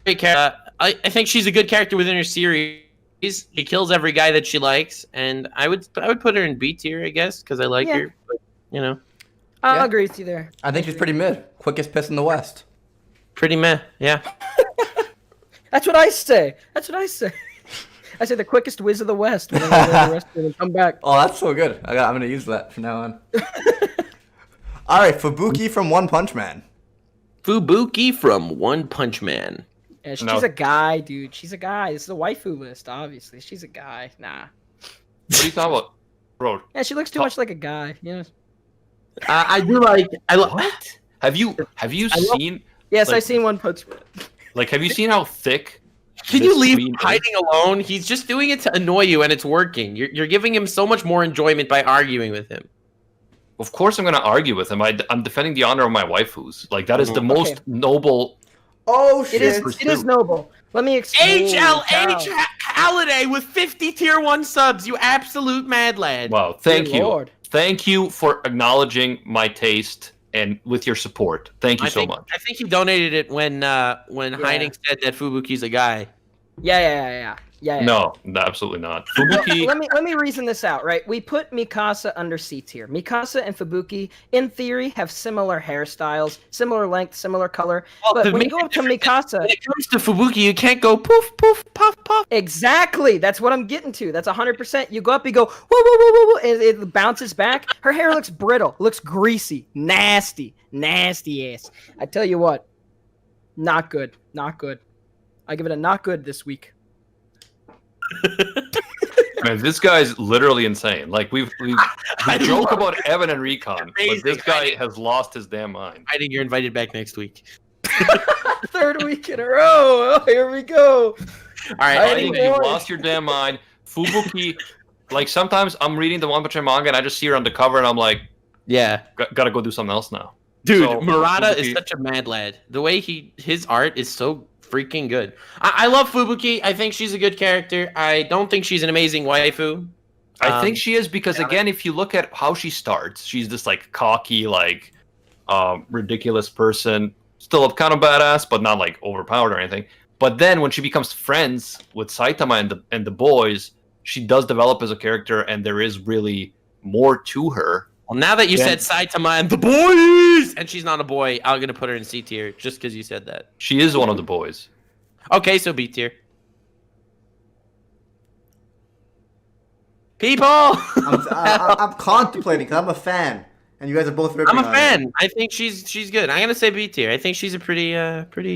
great character. I think she's a good character within her series. She kills every guy that she likes, and I would put her in B tier, I guess, because I like her. But, you know. I'll agree with you there. I think she's pretty mid. Quickest piss in the West. Pretty meh, yeah. That's what I say. I say the quickest whiz of the West. When I go to and come back. Oh, that's so good. I'm going to use that from now on. All right, Fubuki from One Punch Man. Fubuki from One Punch Man. Yeah, she's No. a guy, dude. She's a guy. This is a waifu list, obviously. She's a guy. Nah. What are you talking about, bro? Yeah, she looks too much like a guy. Yeah. I do like. What? Have you seen? Yes, Like- I've seen One Punch Man. Like, have you seen how thick? Can you this leave queen him is? hiding alone? He's just doing it to annoy you, and it's working. You're giving him so much more enjoyment by arguing with him. Of course, I'm gonna argue with him. I'm defending the honor of my waifus. Like that is the Okay. most noble. Oh It is. shit! It is noble. Let me explain. HLH Halliday with 50 tier 1 subs, you absolute mad lad. Wow, thank Good you, Lord. thank you for acknowledging my taste and with your support. Thank you so much. I think he donated it when Hiding said that Fubuki's a guy. Yeah. No, absolutely not. Fubuki. Let me reason this out, right? We put Mikasa under C tier. Mikasa and Fubuki, in theory, have similar hairstyles, similar length, similar color. Well, But the when you main go up to difference Mikasa, When it comes to Fubuki, you can't go poof, poof, puff, puff. exactly, that's what I'm getting to. That's 100%. You go up, you go whoa, whoa, whoa, whoa, whoa, and it bounces back. Her hair looks brittle, looks greasy, nasty ass. I tell you what, not good. I give it a not good this week. Man, this guy's literally insane. Like we joke about Evan and Recon, but Amazing. this guy has lost his damn mind. Hiding, you're invited back next week. Third week in a row. Oh, here we go. All right, I I think anyway. you lost your damn mind. Fubuki, like sometimes I'm reading the One Punch Man manga and I just see her on the cover and I'm like, yeah. gotta go do something else now. Dude, So, Murata is Fubuki- such a mad lad. The way his art is so freaking good. I love Fubuki. I think she's a good character. I don't think she's an amazing waifu. I think she is because again, if you look at how she starts, she's this like cocky, like ridiculous person, still kind of badass, but not like overpowered or anything. But then when she becomes friends with Saitama and the boys, she does develop as a character, and there is really more to her. Well, now that you Yeah. said Saitama and the boys, and she's not a boy, I'm gonna put her in C tier just because you said that. She is one of the boys. Okay, so B tier. People, I'm contemplating because I'm a fan, and you guys are both. I'm ripping a on it. fan. I think she's good. I'm gonna say B tier. I think she's a pretty.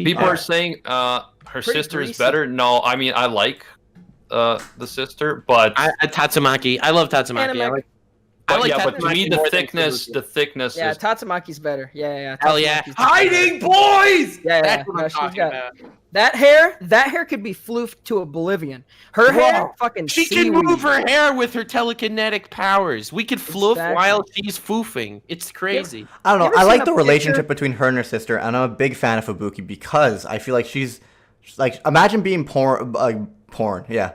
People are saying her Pretty sister is greasy. better. No, I mean I like the sister, but Tatsumaki. I love Tatsumaki. Anime. but to me Tatsumaki the more than thickness, Fubuki. the thickness Yeah, is Tatsumaki's better. Yeah. Hell yeah! Tatsumaki's better. Hiding boys. Yeah, That's what no, I'm she's talking got- about. That hair could be floofed to oblivion. Her hair, Whoa. fucking She seaweed. can move her hair with her telekinetic powers. We could floof Exactly. while she's foofing. It's crazy. I don't You know. ever I seen like a the picture- relationship between her and her sister, and I'm a big fan of Fubuki because I feel like she's like imagine being porn. Yeah.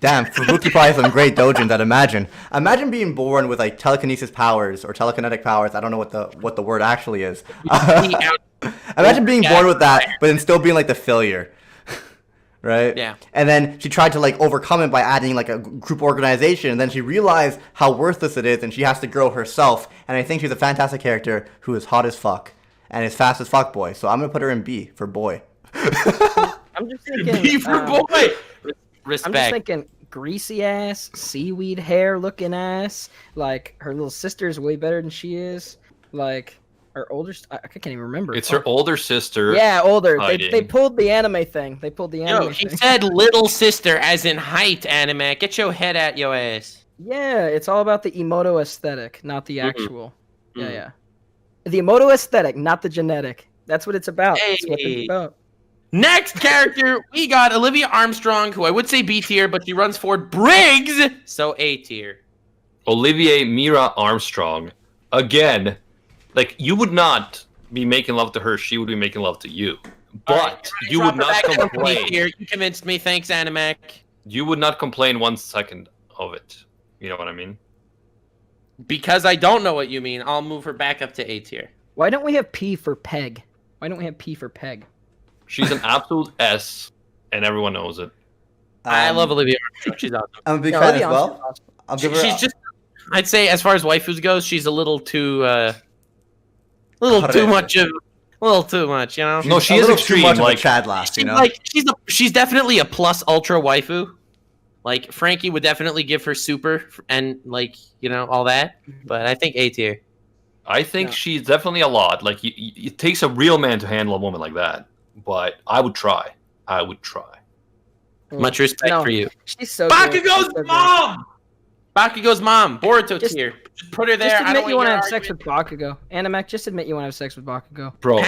Damn, Fubuki probably has some great dojins. I'd imagine. Imagine being born with like telekinesis powers or telekinetic powers. I don't know what the word actually is. Imagine being born with that, but then still being like the failure. Right? Yeah. And then she tried to like overcome it by adding like a group organization, and then she realized how worthless it is, and she has to grow herself. And I think she's a fantastic character who is hot as fuck and is fast as fuck boy. So I'm gonna put her in B for boy. I'm just thinking. B for boy. Respect. I'm just thinking greasy ass, seaweed hair looking ass. Like her little sister's way better than she is. Like her older. I can't even remember. it's her older sister. Yeah, older. They hiding. pulled the anime thing. They pulled the anime Yo, he thing. said little sister as in height, anime. Get your head out your ass. Yeah, it's all about the Emoto aesthetic, not the actual. Mhm. Yeah. The Emoto aesthetic, not the genetic. That's what it's about. That's what Hey. it's about. Next character, we got Olivia Armstrong, who I would say B tier, but she runs for Briggs, so A tier. Olivia Mira Armstrong. Again, like you would not be making love to her, she would be making love to you. But Alright, you drop would her not back down to B complain. tier. You convinced me. Thanks, Animac. You would not complain 1 second of it. You know what I mean? Because I don't know what you mean, I'll move her back up to A tier. Why don't we have P for Peg? Why don't we have P for Peg? She's an absolute S, and everyone knows it. I love Olivia Armstrong. She's awesome. I'm a big Yeah, fan Olivia as well. Armstrong's awesome. I'll give her. She's just, I'd say, as far as waifus goes, she's a little too much, you know. No, she a is little extreme. Too much Like of a Chad lass, She's you know. like she's definitely a plus ultra waifu. Like Frankie would definitely give her super and like all that. But I think A tier. I think Yeah. she's definitely a lot. Like it takes a real man to handle a woman like that. But I would try. I would try. Much respect No, for you. She's so good. She's Bakugo's so good. mom! Bakugo's mom, Boruto tier. Just put her there. Just I admit don't you want to your have sex with Bakugo. Animac, just admit you want to have sex with Bakugo. Bro,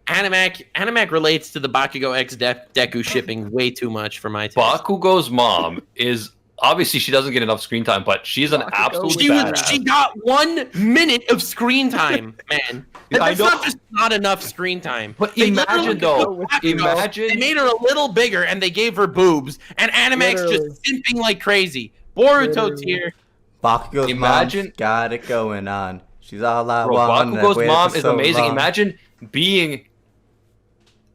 Animac relates to the Bakugo X Deku shipping way too much for my taste. Bakugo's mom is obviously she doesn't get enough screen time, but she's an Bakugo absolute was badass. She got 1 minute of screen time, man. That's know. not just not enough screen time. But They imagine literally though, took Bakugo, imagine they made her a little bigger and they gave her boobs, and Animax just simping like crazy. Boruto tier. Bakugo's Imagine- mom's got it going on. She's all I bro, want. Bakugo's mom is amazing. Imagine being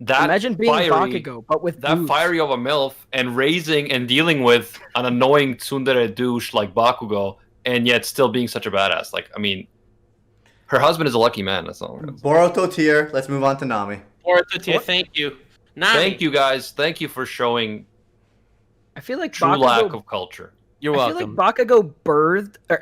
that Imagine being fiery, Bakugo, but with that boobs. fiery of a MILF and raising and dealing with an annoying tsundere douche like Bakugo, and yet still being such a badass. Like, I mean, her husband is a lucky man. That's all. Boruto tier. Let's move on to Nami. Boruto tier, thank you. Nami, Thank you guys. Thank you for showing I feel like true lack of culture. You're I welcome. feel like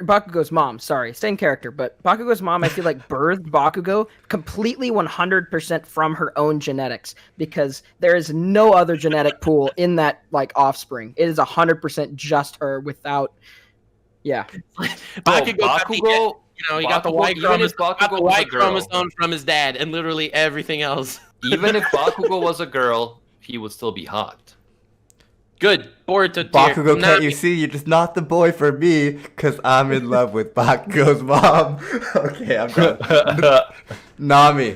Bakugo's mom, sorry, same character, but Bakugo's mom, I feel like birthed Bakugo completely 100% from her own genetics, because there is no other genetic pool in that, like, offspring. It is 100% just her without, yeah. Bakugo, got the, Bakugo, he got the Bakugo, Y even if chromosome, Bakugo was a girl. chromosome from his dad, and literally everything else. Even if Bakugo was a girl, he would still be hot. Good. Boruto tier. Bakugo, can't Nami. you see? You're just not the boy for me, because I'm in love with Bakugo's mom. Okay, I'm done. Nami.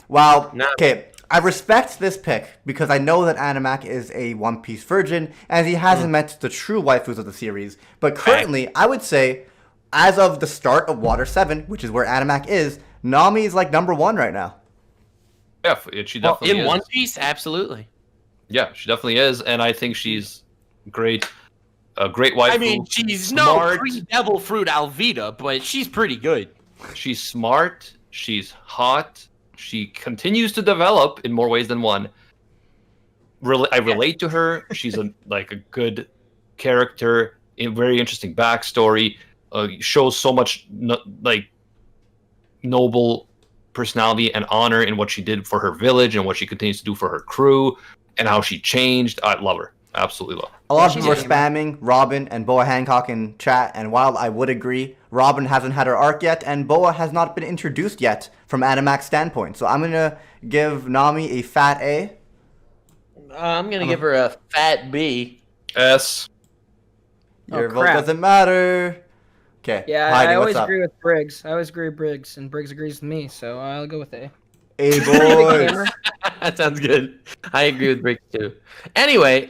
Wow. Nami. Okay, I respect this pick, because I know that Animac is a One Piece virgin, and he hasn't met the true waifus of the series. But currently, I would say, as of the start of Water 7, which is where Animac is, Nami is like #1 right now. Yeah, she definitely In is. One Piece, absolutely. Yeah, she definitely is, and I think she's great. A great wife. I mean, she's smart. no pre-Devil Fruit Alvida, but she's pretty good. She's smart. She's hot. She continues to develop in more ways than one. I relate to her. She's a good character. A very interesting backstory. Shows so much noble personality and honor in what she did for her village and what she continues to do for her crew and how she changed. I love her. Absolutely love her. A lot of she's people are a gamer. spamming Robin and Boa Hancock in chat, and while I would agree, Robin hasn't had her arc yet, and Boa has not been introduced yet from Animac's standpoint. So I'm gonna give Nami a fat A. I'm gonna give her a fat B. S. Your Oh, vote crap. doesn't matter. Okay. Yeah, Heidi, I what's always up? agree with Briggs. And Briggs agrees with me, so I'll go with A. A boys. That sounds good. I agree with Brick too. Anyway,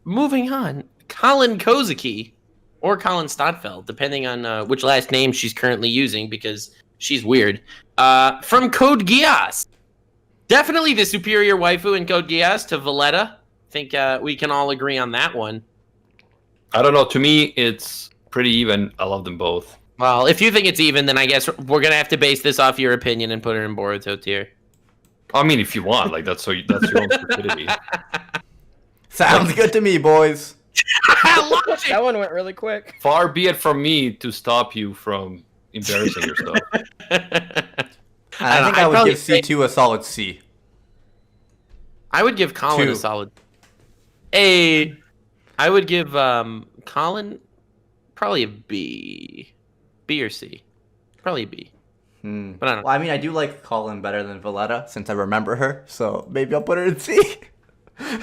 moving on. Colin Kozuki, or Colin Stotfeld, depending on which last name she's currently using, because she's weird. From Code Geass. Definitely the superior waifu in Code Geass to Valletta. I think we can all agree on that one. I don't know. To me, it's pretty even. I love them both. Well, if you think it's even, then I guess we're gonna have to base this off your opinion and put her in Boruto tier. I mean, if you want, that's your own stupidity. Sounds good to me, boys. Logic! That one went really quick. Far be it from me to stop you from embarrassing yourself. And I think I would probably give C2 a solid C. I would give Colin 2. a solid A. I would give Colin probably a B. B or C. Probably a B. But I don't know. Well, I mean, I do like Colin better than Valletta, since I remember her, so maybe I'll put her in C.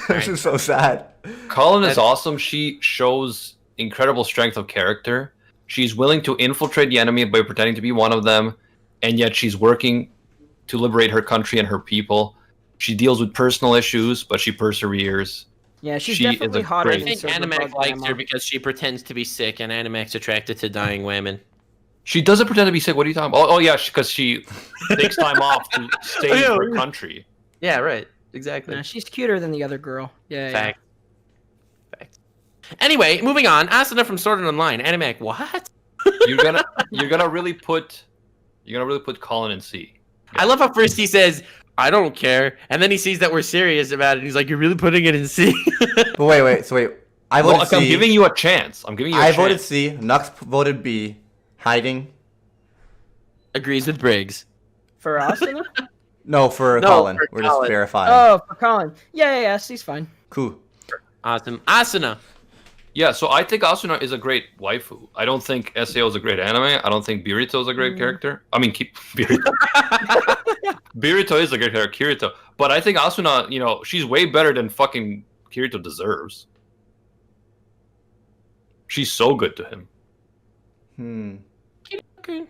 This is so sad. Colin is awesome. She shows incredible strength of character. She's willing to infiltrate the enemy by pretending to be one of them, and yet she's working to liberate her country and her people. She deals with personal issues, but she perseveres. Yeah, she's She is definitely a hotter great- I than think Silverbug Animac likes Grandma. her because she pretends to be sick, and Animac's attracted to dying women. She doesn't pretend to be sick. What are you talking about? Oh yeah, because she takes time off to save Yeah, her yeah. country. Yeah, right. Exactly. Nah, she's cuter than the other girl. Yeah, Fact. Fact. Anyway, moving on. Asuna from Sword Art Online. Animac, what? You're gonna really put Colin in C. I love how first he says, I don't care, and then he sees that we're serious about it, and he's like, you're really putting it in C? But wait. I voted Well, C. I'm giving you a chance. I'm giving you a I chance. voted C. Nux voted B. Hiding. Agrees with Briggs. For Asuna? No, for No, Colin. for We're Colin. just verifying. Oh, for Colin. Yeah, she's fine. Cool. Awesome. Asuna. Yeah, so I think Asuna is a great waifu. I don't think SAO is a great anime. I don't think Birito is a great character. I mean, keep Birito. Birito is a great character, Kirito. But I think Asuna, she's way better than fucking Kirito deserves. She's so good to him. Okay.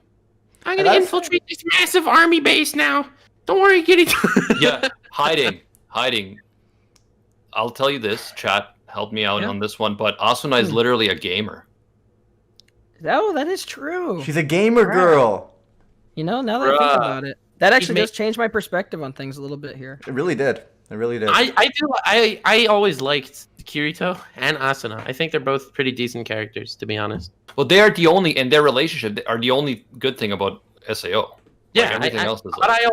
I'm gonna infiltrate this massive army base now. Don't worry, Kitty. Yeah, hiding. I'll tell you this, chat. Help me out on this one, but Asuna is literally a gamer. Oh, that is true. She's a gamer girl. Now that I think about it, that actually does change my perspective on things a little bit here. It really did. I always liked Kirito and Asuna. I think they're both pretty decent characters, to be honest. Well, they are the only, and their relationship are the only good thing about SAO. Yeah, everything else is. But I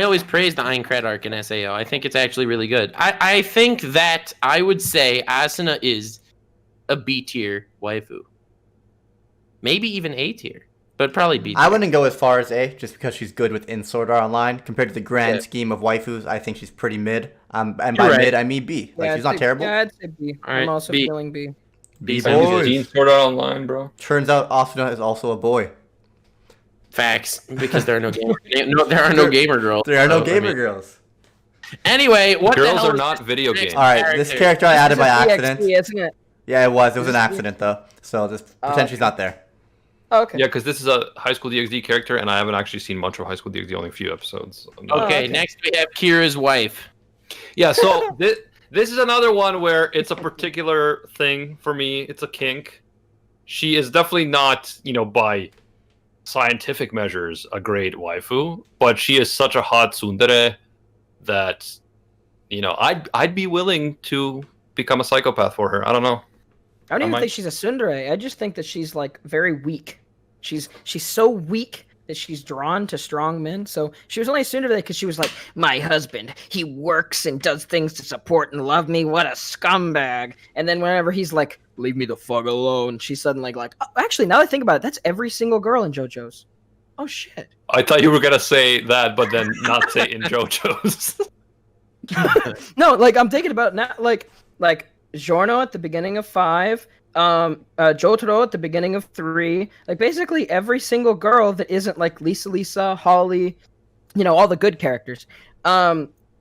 always praise the Aincrad arc in SAO. I think it's actually really good. I think that I would say Asuna is a B tier waifu, maybe even A tier, but probably B tier. I wouldn't go as far as A, just because she's good within Sword Art Online. Compared to the grand scheme of waifus, I think she's pretty mid. And by mid, I mean B. Like, she's not terrible. Yeah, I'd say B. Right, I'm also B. feeling B. B. Seen Sword Art Online, bro. Turns out Asuna is also a boy. Facts, because there are no gamer. There are no gamer girls. There are no So, gamer girls. Anyway, what the Girls hell are is not this video next games. All right, this character I added by accident. EXP, isn't it? Yeah, it was. It was an accident, though. So just pretend she's not there. Oh, okay. Yeah, because this is a High School DxD character, and I haven't actually seen much of High School DxD, only a few episodes. Okay, next we have Kira's wife. Yeah, so this is another one where it's a particular thing for me. It's a kink. She is definitely not, by scientific measures, a great waifu, but she is such a hot tsundere that, I'd be willing to become a psychopath for her. I don't know. I don't even think she's a tsundere. I just think that she's like very weak. She's so weak that she's drawn to strong men. So she was only a tsundere because she was like, my husband, he works and does things to support and love me. What a scumbag. And then whenever he's like, leave me the fuck alone, she's suddenly like, oh, actually, now that I think about it, that's every single girl in JoJo's. Oh, shit. I thought you were going to say that, but then not say in JoJo's. No, like, I'm thinking about it now, like Giorno at the beginning of 5, Jotaro at the beginning of 3, like basically every single girl that isn't like Lisa, Holly, all the good characters,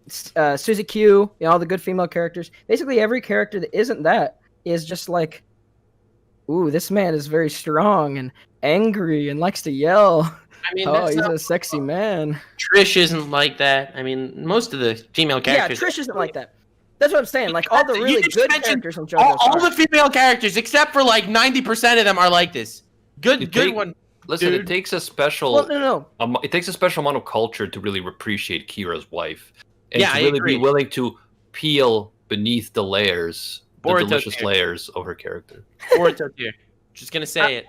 Suzy Q, all the good female characters, basically every character that isn't that is just like, ooh, this man is very strong and angry and likes to yell. I mean, he's a sexy man. Trish isn't like that. I mean, most of the female characters. Yeah, Trish isn't like that. That's what I'm saying. Like all the really good characters in JoJo's. All the female characters, except for like 90% of them, are like this. Good one. Listen, dude. it takes a special. Well, no. It takes a special amount of culture to really appreciate Kira's wife, and Yeah, to I really agree. be willing to peel beneath the layers, the Boruto delicious tier. layers of her character. Boruto tier. Just gonna say it.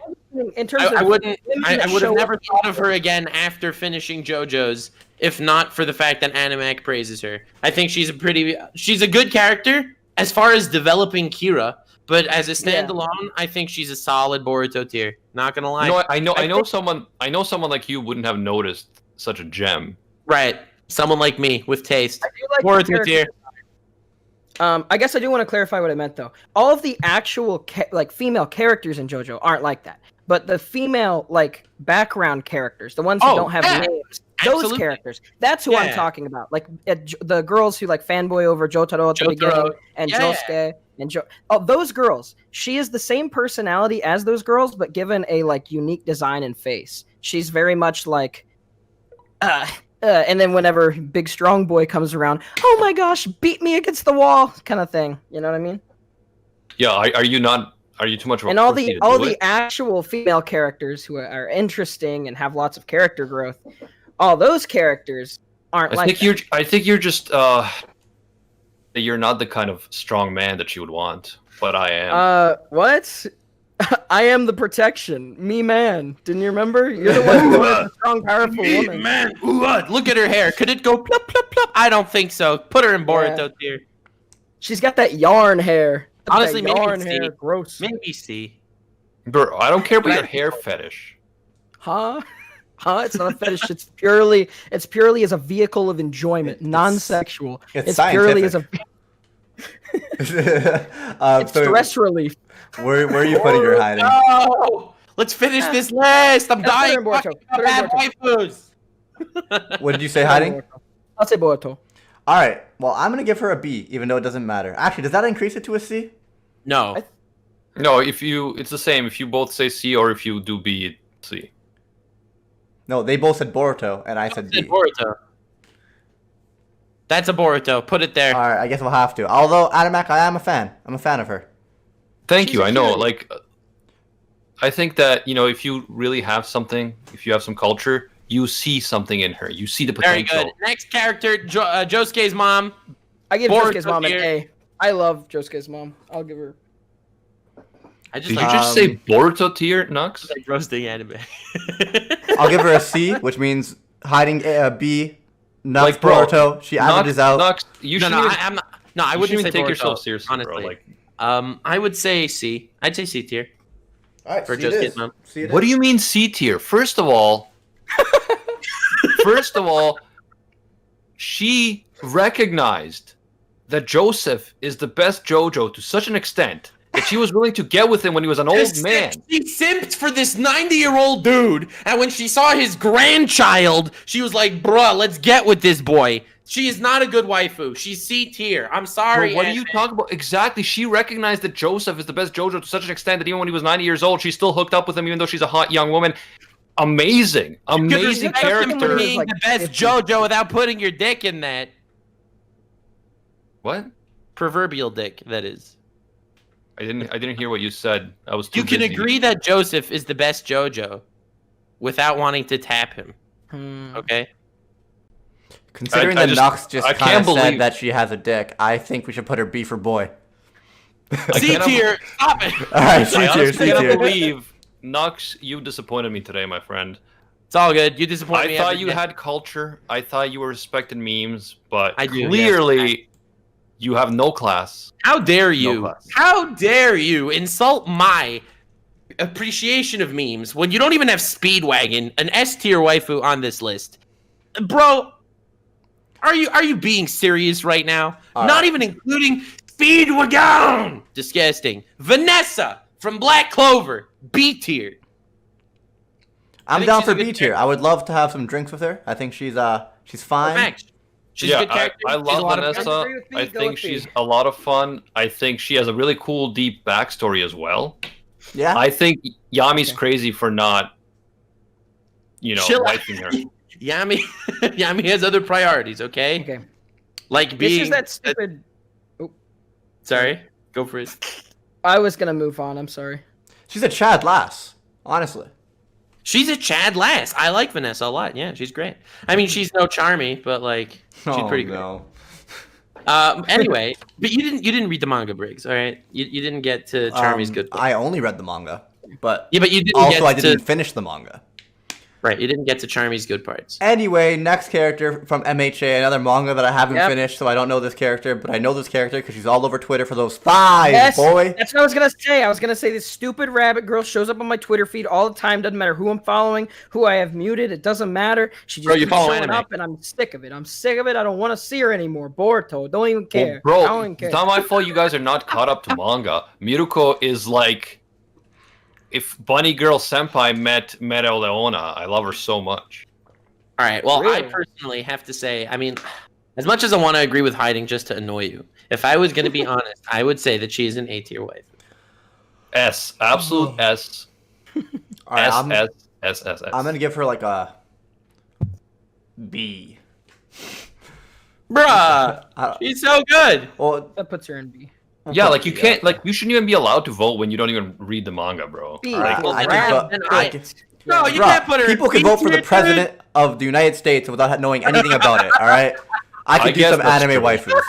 In terms of I would have show never up- thought of her again after finishing JoJo's, if not for the fact that Animac praises her. I think she's a good character as far as developing Kira, but as a standalone, I think she's a solid Boruto tier. Not gonna lie. I know someone like you wouldn't have noticed such a gem. Right. Someone like me with taste. I do like the Boruto tier. character. I guess I do want to clarify what I meant though. All of the actual female characters in JoJo aren't like that, but the female background characters, the ones who don't have names, those Absolutely. characters, that's who I'm Yeah. talking about. Like the girls who fanboy over Jotaro at the beginning and Josuke and those girls. She is the same personality as those girls, but given a unique design and face. She's very much and then whenever big strong boy comes around, oh my gosh, beat me against the wall, kind of thing. You know what I mean? Yeah, are you too much of a And all pussy the to do it? actual female characters who are interesting and have lots of character growth, all those characters aren't I think you're just you're not the kind of strong man that she would want, but I am. What? I am the protection. Me man. Didn't you remember? You're the one who is a strong, powerful woman. Man, look at her hair. Could it go plop, plop, plop? I don't think so. Put her in Boruto tier. She's got that yarn hair. Honestly, that maybe yarn C. hair. Gross. Maybe C. Bro, I don't care about your hair fetish. Huh? Huh? It's not a fetish. It's purely as a vehicle of enjoyment, non-sexual. it's purely as a it's stress relief. Where are you putting your hiding? No! Let's finish this list. I'm Put her dying. in Boruto. Fucking Put her in bad waifus. What did you say, hiding? I'll say Boruto. All right. Well, I'm gonna give her a B, even though it doesn't matter. Actually, does that increase it to a C? No. No, it's the same. If you both say C or if you do B, C. No, they both said Boruto, and I said B. Boruto. That's a Boruto. Put it there. All right, I guess we'll have to. Although Adamak, I am a fan. I'm a fan of her. Thank She's you. a I know. cutie. Like, I think that if you really have something, if you have some culture, you see something in her. You see the Very potential. good. Next character, Josuke's mom. I give Boruto Josuke's mom an here. A. I love Josuke's mom. I'll give her. I just Did like, you just say Boruto tier, Nux? like roasting anime. I'll give her a C, which means hiding a B. Nux Like, bro, Boruto. She averages out. Nux, you no, shouldn't no, even, I'm not. No, I you wouldn't shouldn't say even take Boruto, yourself seriously, honestly. bro. Like, I would say C. I'd say C tier All right, for C it Josuke's is. mom. C it what do is. you mean C tier? First of all, she recognized that Joseph is the best JoJo to such an extent that she was willing to get with him when he was an old man. She simped for this 90-year-old dude, and when she saw his grandchild, she was like, bruh, let's get with this boy. She is not a good waifu. She's C tier. I'm sorry. But what are anime. you talking about? Exactly. She recognized that Joseph is the best JoJo to such an extent that even when he was 90 years old, she still hooked up with him, even though she's a hot young woman. Amazing. Amazing Respect him for character. being Like the best 50. JoJo without putting your dick in that. What? Proverbial dick, that is. I didn't hear what you said. I was too You can busy. agree that Joseph is the best JoJo without wanting to tap him. Okay? Considering I that just- Nux just I kind can't of believe- said that she has a dick, I think we should put her B for boy. C cannot- tier, stop it. All right, C I tier, honestly C cannot tier. believe, Nux, you disappointed me today, my friend. It's all good. You disappoint me. I thought every you day. had culture. I thought you were respecting memes, but I do, yes. clearly you have no class. How dare you? class. How dare you insult my appreciation of memes when you don't even have Speedwagon, an S tier waifu on this list, bro? Are you being serious right now? All Not right. even including Speedwagon. Disgusting. Vanessa from Black Clover, B tier. I'm think down she's for a good B tier. I would love to have some drinks with her. I think she's fine. Max. She's yeah, a good character. I She's a love lot of Vanessa. fun. Agree with me, I go think with she's B. a lot of fun. I think she has a really cool, deep backstory as well. Yeah. I think Yami's Okay. crazy for not, Chill out. liking her. Yami, Yami has other priorities. Okay, Okay. like This being. is that stupid. Sorry, go for it. I was gonna move on. I'm sorry. She's a Chad lass, honestly. She's a Chad lass. I like Vanessa a lot. Yeah, she's great. I mean, she's no Charmy, but like she's pretty great. No. Anyway, but you didn't read the manga, Briggs. All right, you didn't get to Charmy's good. Part. I only read the manga, but Yeah, but you didn't also get I to didn't finish the manga. right. You didn't get to Charmy's good parts. Anyway, next character from MHA, another manga that I haven't Yep. finished, so I don't know this character, but I know this character because she's all over Twitter for those thighs, Yes, boy. that's what I was gonna say. I was gonna say this stupid rabbit girl shows up on my Twitter feed all the time. Doesn't matter who I'm following, who I have muted. It doesn't matter. She just Bro, you keeps follow showing anime. up, and I'm sick of it. I'm sick of it. I don't want to see her anymore. Boruto, don't even care. Well, I bro, don't even care. it's not my fault you guys are not caught up to manga. Miruko is like if Bunny Girl Senpai met Leona. I love her so much. All right. Well, I Really? personally have to say, I mean, as much as I want to agree with hiding just to annoy you, if I was going to be honest, I would say that she is an A tier wife. S, absolute S. All right, S. I'm gonna give her like a B. Bruh, I- she's so good. Well, That puts her in B. Yeah, like you can't, like you shouldn't even be allowed to vote when you don't even read the manga, bro. B. Alright, for I Rant. can then vote- I I- can- No, you Bruh, can't put her. people can in vote for the B tier, president of the United States without knowing anything about it. All right, I I could do guess some that's anime true. waifus.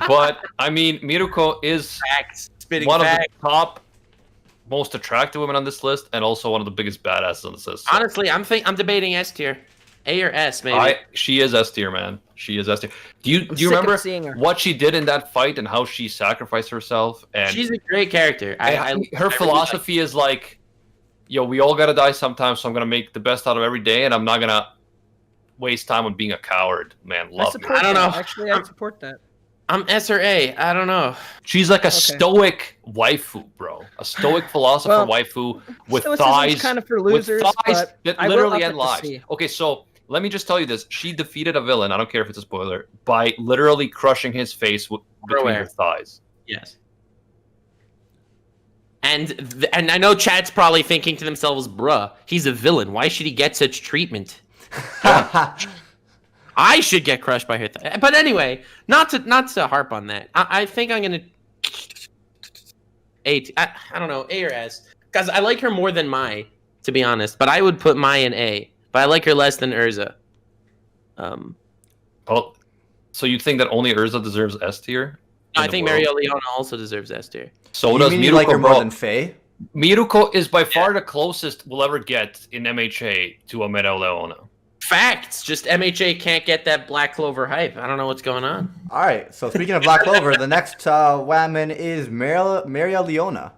But I mean, Miruko is dude. Facts. Spitting one of facts. the top, most attractive women on this list, and also one of the biggest badasses on this list. So Honestly, I'm debating S tier, A or S maybe. she is S tier, man. She is S tier. Do you sick of remember seeing her. what she did in that fight and how she sacrificed herself? And She's a great character. I her really philosophy is like, yo, we all gotta die sometimes, so I'm gonna make the best out of every day, and I'm not gonna waste time on being a coward. Man, I love it. support I don't that. know. Actually, I support that. I'm S or A. I don't know. She's like a stoic waifu, bro. A stoic philosopher Well, waifu with stoicism's thighs, kind of for losers, with thighs but that I will literally up end it to lives. C. Okay, so let me just tell you this: she defeated a villain. I don't care if it's a spoiler by literally crushing his face between her thighs. Yes. And I know chat's probably thinking to themselves, bruh, he's a villain. Why should he get such treatment? I should get crushed by her. But anyway, not to harp on that. I think I'm gonna A. I don't know, A or S, because I like her more than Mai, to be honest. But I would put Mai in A. But I like her less than Urza. Well, so you think that only Urza deserves S tier? I think Mario Leona also deserves S tier. So You does mean Miruko, you like her more bro. than Faye? Miruko is by far the closest we'll ever get in MHA to a Mario Leona. Facts. Just MHA can't get that Black Clover hype. I don't know what's going on. All right. So speaking of Black Clover, the next woman is Maria Leona.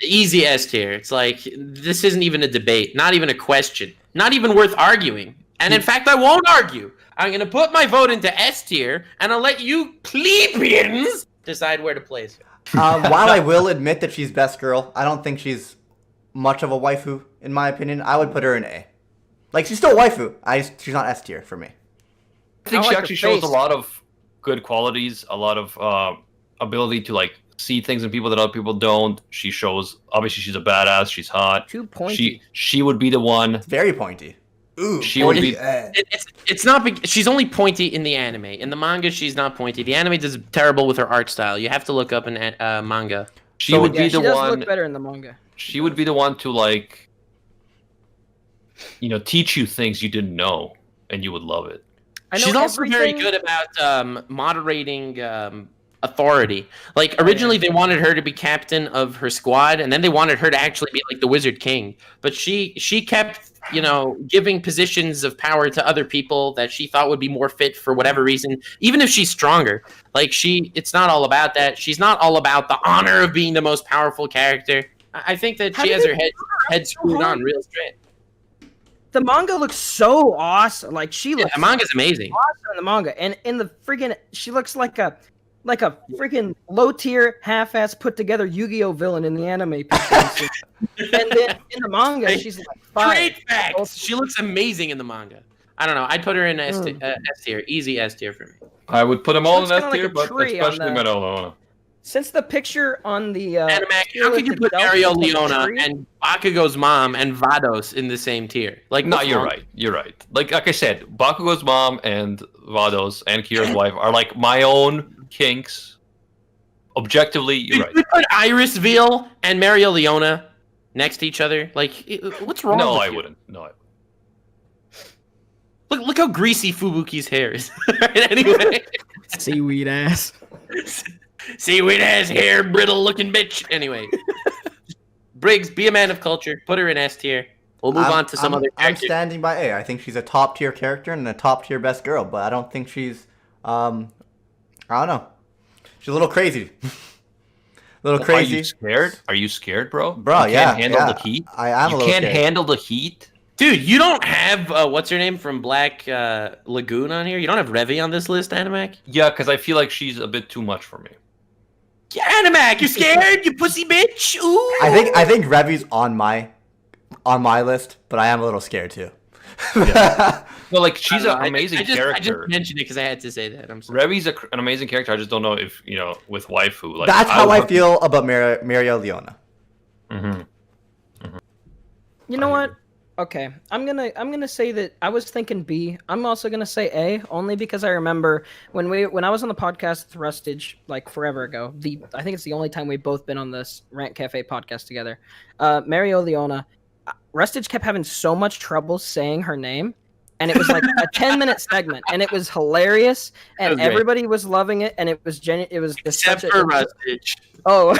Easy S tier. It's like, this isn't even a debate. Not even a question. Not even worth arguing. And in fact, I won't argue. I'm going to put my vote into S tier, and I'll let you plebeians decide where to place her. While I will admit that she's best girl, I don't think she's much of a waifu, in my opinion. I would put her in A. Like, she's still a waifu. She's not S tier for me. I think I she like actually her shows a face. lot of good qualities, a lot of ability to like see things in people that other people don't. She shows obviously she's a badass. She's hot. Too pointy. She would be the one. Very pointy. Ooh, She would pointy. be- It's not big. She's only pointy in the anime. In the manga, she's not pointy. The anime does terrible with her art style. You have to look up in manga. She So- would Yeah, be she the does one. look better in the manga. She would be the one to like, teach you things you didn't know, and you would love it. I know She's also very everything- good about moderating authority. Like, originally they wanted her to be captain of her squad, and then they wanted her to actually be like the Wizard King. But she kept, giving positions of power to other people that she thought would be more fit for whatever reason, even if she's stronger. Like, it's not all about that. She's not all about the honor of being the most powerful character. I think that How she did has they her head screwed on real straight. The manga looks so awesome. Like, she Yeah, looks the manga's amazing. awesome in the manga, and in the freaking, she looks like a freaking low tier, half-ass put together Yu-Gi-Oh villain in the anime picture. And then in the manga, she's like fire. Great facts. She looks amazing in the manga. I don't know. I'd put her in S tier. Easy S tier for me. I would put them all in Looks S kinda like tier, a but tree on especially the- Mario Leona. Since the picture on the Animac, how could you put Mario Leona and Bakugo's mom and Vados in the same tier? Like, No, what's you're wrong? right. You're right. Like I said, Bakugo's mom and Vados and Kira's wife are like my own kinks. Objectively, you're Dude, right. you put Iris Veal and Mario Leona next to each other. Like, what's wrong? No, with I you? wouldn't. No, I wouldn't. Look how greasy Fubuki's hair is. Anyway, seaweed ass. seaweed ass hair, brittle looking bitch. Anyway, Briggs, be a man of culture. Put her in S tier. We'll move on to some other I'm character. standing by A. I think she's a top tier character and a top tier best girl, but I don't think she's, I don't know. She's a little crazy. A little crazy. Are you scared? Are you scared, bro? Bro, you yeah, can't handle yeah. the heat. I am a You little can't scared. handle the heat. Dude, you don't have what's her name from Black Lagoon on here. You don't have Revi on this list, Animac. Yeah, because I feel like she's a bit too much for me. Yeah, Animac, you scared? You pussy bitch. Ooh. I think Revi's on my list, but I am a little scared too. No, like she's I an don't know. amazing I just character. mentioned it because I had to say that. I'm sorry. Revi's an amazing character. I just don't know if with waifu. Like That's how I would- feel about Maria Leona. Mhm. You know what? Okay, I'm gonna say that I was thinking B. I'm also gonna say A, only because I remember when I was on the podcast with Rustage like forever ago. I think it's the only time we've both been on this Rant Cafe podcast together. Mario Leona, Rustage kept having so much trouble saying her name, and it was like a 10-minute segment, and it was hilarious, and was great. everybody was loving it, and it was it was just Except such for a, Rustage. Oh,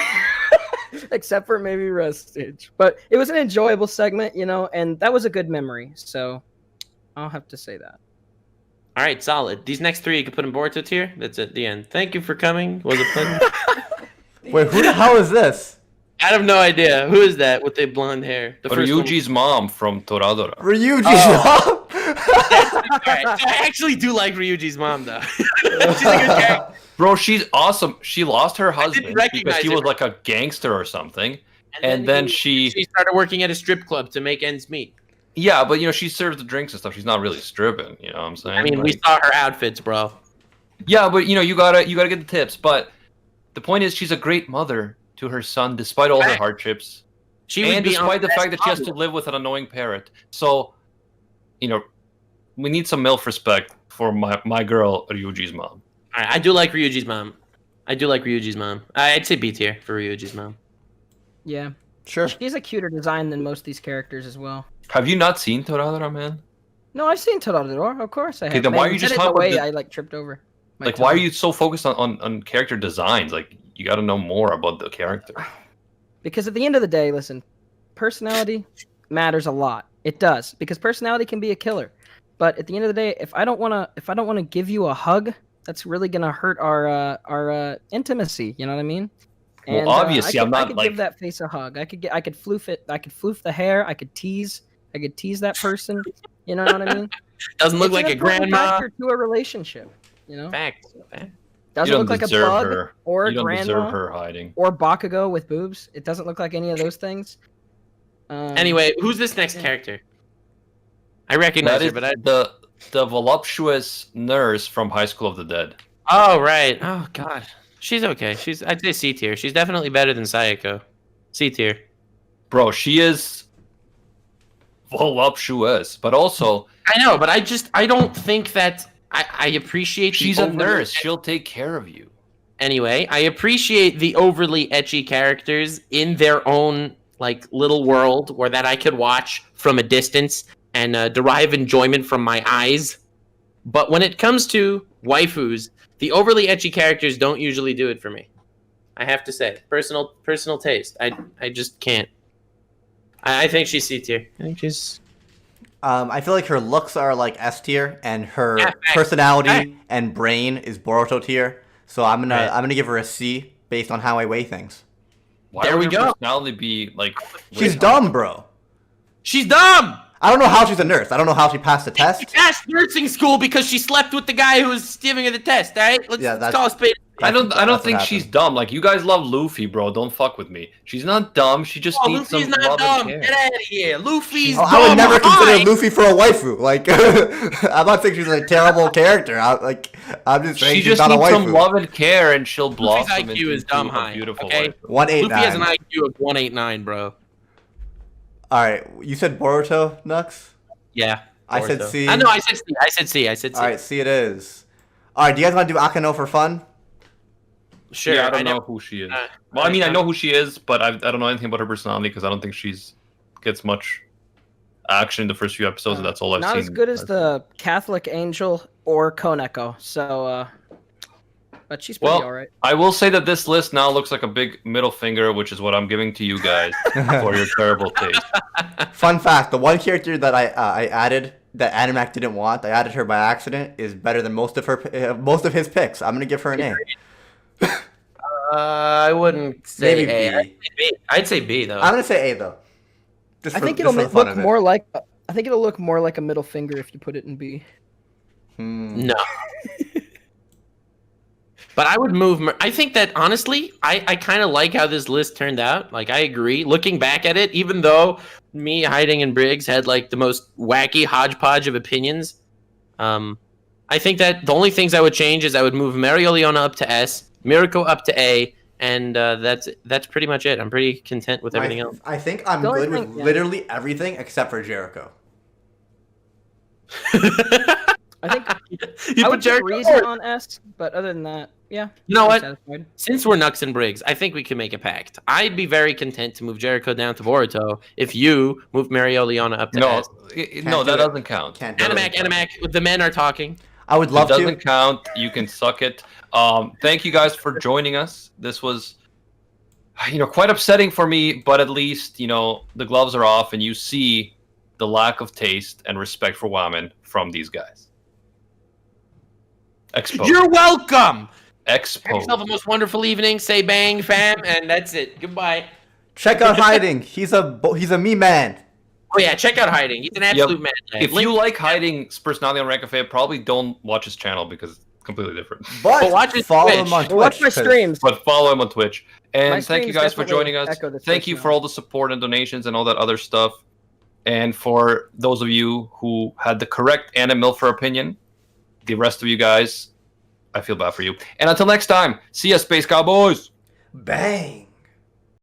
except for maybe Rustage. But it was an enjoyable segment, and that was a good memory. So I'll have to say that. All right, solid. These next three you can put in Boruto tier. That's at the end. Thank you for coming. Was a pleasure. Wait, who the hell is this? I have no idea. Who is that with the blonde hair? The first one. Ryuji's mom from Toradora. Ryuji's Alright, so I actually do like Ryuji's mom, though. She's a good character. Bro, she's awesome. She lost her husband recognize because he it. was like a gangster or something. And then she started working at a strip club to make ends meet. Yeah, but she serves the drinks and stuff. She's not really stripping, you know what I'm saying? I mean, we saw her outfits, bro. Yeah, but you gotta get the tips. But the point is, she's a great mother to her son, despite all her hardships, And despite the fact that she has to live with an annoying parrot. So, we need some MILF respect for my girl Ryuji's mom. Alright, I do like Ryuji's mom. I'd say B tier for Ryuji's mom. Yeah. Sure. She's a cuter design than most of these characters as well. Have you not seen Toradora, man? No, I've seen Toradora, of course I have. Okay, then why are you just talking away? about I tripped over. my Like, why are tongue. you so focused on character designs? Like, you got to know more about the character. Because at the end of the day, listen, personality matters a lot. It does, because personality can be a killer. But at the end of the day, if I don't wanna give you a hug, that's really gonna hurt our intimacy. You know what I mean? Well, obviously, I'm I not could like. give that face a hug. I could floof it. I could floof the hair. I could tease that person. You know what I mean? Doesn't look It's like an a important grandma. factor to a relationship. You know, Fact. doesn't You don't look like a deserve bug her. or a You don't deserve grandma her hiding. or Bakugo with boobs. It doesn't look like any of those things. Anyway, who's this next character? I recognize That her, is but I. the voluptuous nurse from High School of the Dead. Oh right. Oh god. She's okay. I'd say C tier. She's definitely better than Sayako. C tier. Bro, she is voluptuous, but also I know, but I don't think that I appreciate. she's the a overly- nurse. She'll take care of you. Anyway, I appreciate the overly ecchi characters in their own like little world, where that I could watch from a distance and derive enjoyment from my eyes. But when it comes to waifus, the overly ecchi characters don't usually do it for me. I have to say, personal taste. I just can't. I think she's C tier. I think she's. I feel like her looks are like S tier, and her Yeah, fact. personality Fact. and brain is Boruto tier. So I'm gonna Right. I'm gonna give her a C based on how I weigh things. Why There would we her go. personality be like? She's way dumb, bro. She's dumb. I don't know how she's a nurse. I don't know how she passed the She test. passed nursing school because she slept with the guy who was giving her the test. All right, let's call a spade. I don't That's think what she's happened. dumb. Like, you guys love Luffy, bro. Don't fuck with me. She's not dumb. She just Oh, needs Luffy's some not love dumb. and Get care. out of here. Luffy's Oh, dumb. I would never consider Hi. Luffy for a waifu. Like, I'm not saying she's a terrible character. I'm just saying She she's just not a needs some waifu. love and care, and she'll Luffy's blossom IQ is into dumb a high. beautiful Okay, wife. Luffy has an 189. IQ of 189, bro. All right, you said Boruto, Nux? Yeah. I said Boruto. C. I know. I said C. I said C. I said C. All right, C it is. All right, do you guys want to do Akano for fun? Sure. Yeah, I don't know never- who she is. uh, Well, I mean, I uh, know who she is, but I don't know anything about her personality because I don't think she's gets much action in the first few episodes. That's all I've Not seen. as good as the Catholic Angel or Koneko. So, but she's pretty Well, alright. I will say that this list now looks like a big middle finger, which is what I'm giving to you guys for your terrible taste. Fun fact: the one character that I added that Animac didn't want, I added her by accident, is better than most of his picks. I'm gonna give her an A. I wouldn't say Maybe A. B. I'd say B though. I'm gonna say A though. I think it'll look more like. I think it'll look more like a middle finger if you put it in B. No. But I would move. I think that honestly, I kind of like how this list turned out. Like, I agree. Looking back at it, even though me, Hiding, and Briggs had like the most wacky hodgepodge of opinions, I think that the only things I would change is I would move Mario Leona up to S, Mirko up to A, and that's pretty much it. I'm pretty content with everything else. I think I'm The only good with thing- yeah. literally everything except for Jericho. I think You I put would put Jericho- Riza on S, but other than that, yeah. You know I'm what? satisfied. Since we're Nux and Briggs, I think we can make a pact. I'd be very content to move Jericho down to Boruto if you move Mario Leona up to No, S. no, do that it. doesn't count. Can't do it. Animac, the men are talking. I would It love doesn't to. count. You can suck it. Thank you guys for joining us. This was, quite upsetting for me, but at least, the gloves are off and you see the lack of taste and respect for women from these guys. Exposed. You're welcome. Have Exposed. yourself a most wonderful evening. Say bang, fam, and that's it. Goodbye. Check out Hiding. He's a me man. Oh yeah, check out Hiding. He's an absolute man. If you like Hiding's personality on Rank Cafe, probably don't watch his channel because it's completely different. But watch his follow Twitch. him on Twitch. Watch my 'cause- streams. But follow him on Twitch. My And thank you streams guys for definitely joining us. echo the Thank Twitch you now. for all the support and donations and all that other stuff. And for those of you who had the correct Anna Milfer opinion, the rest of you guys, I feel bad for you. And until next time, see ya, Space Cowboys! Bang.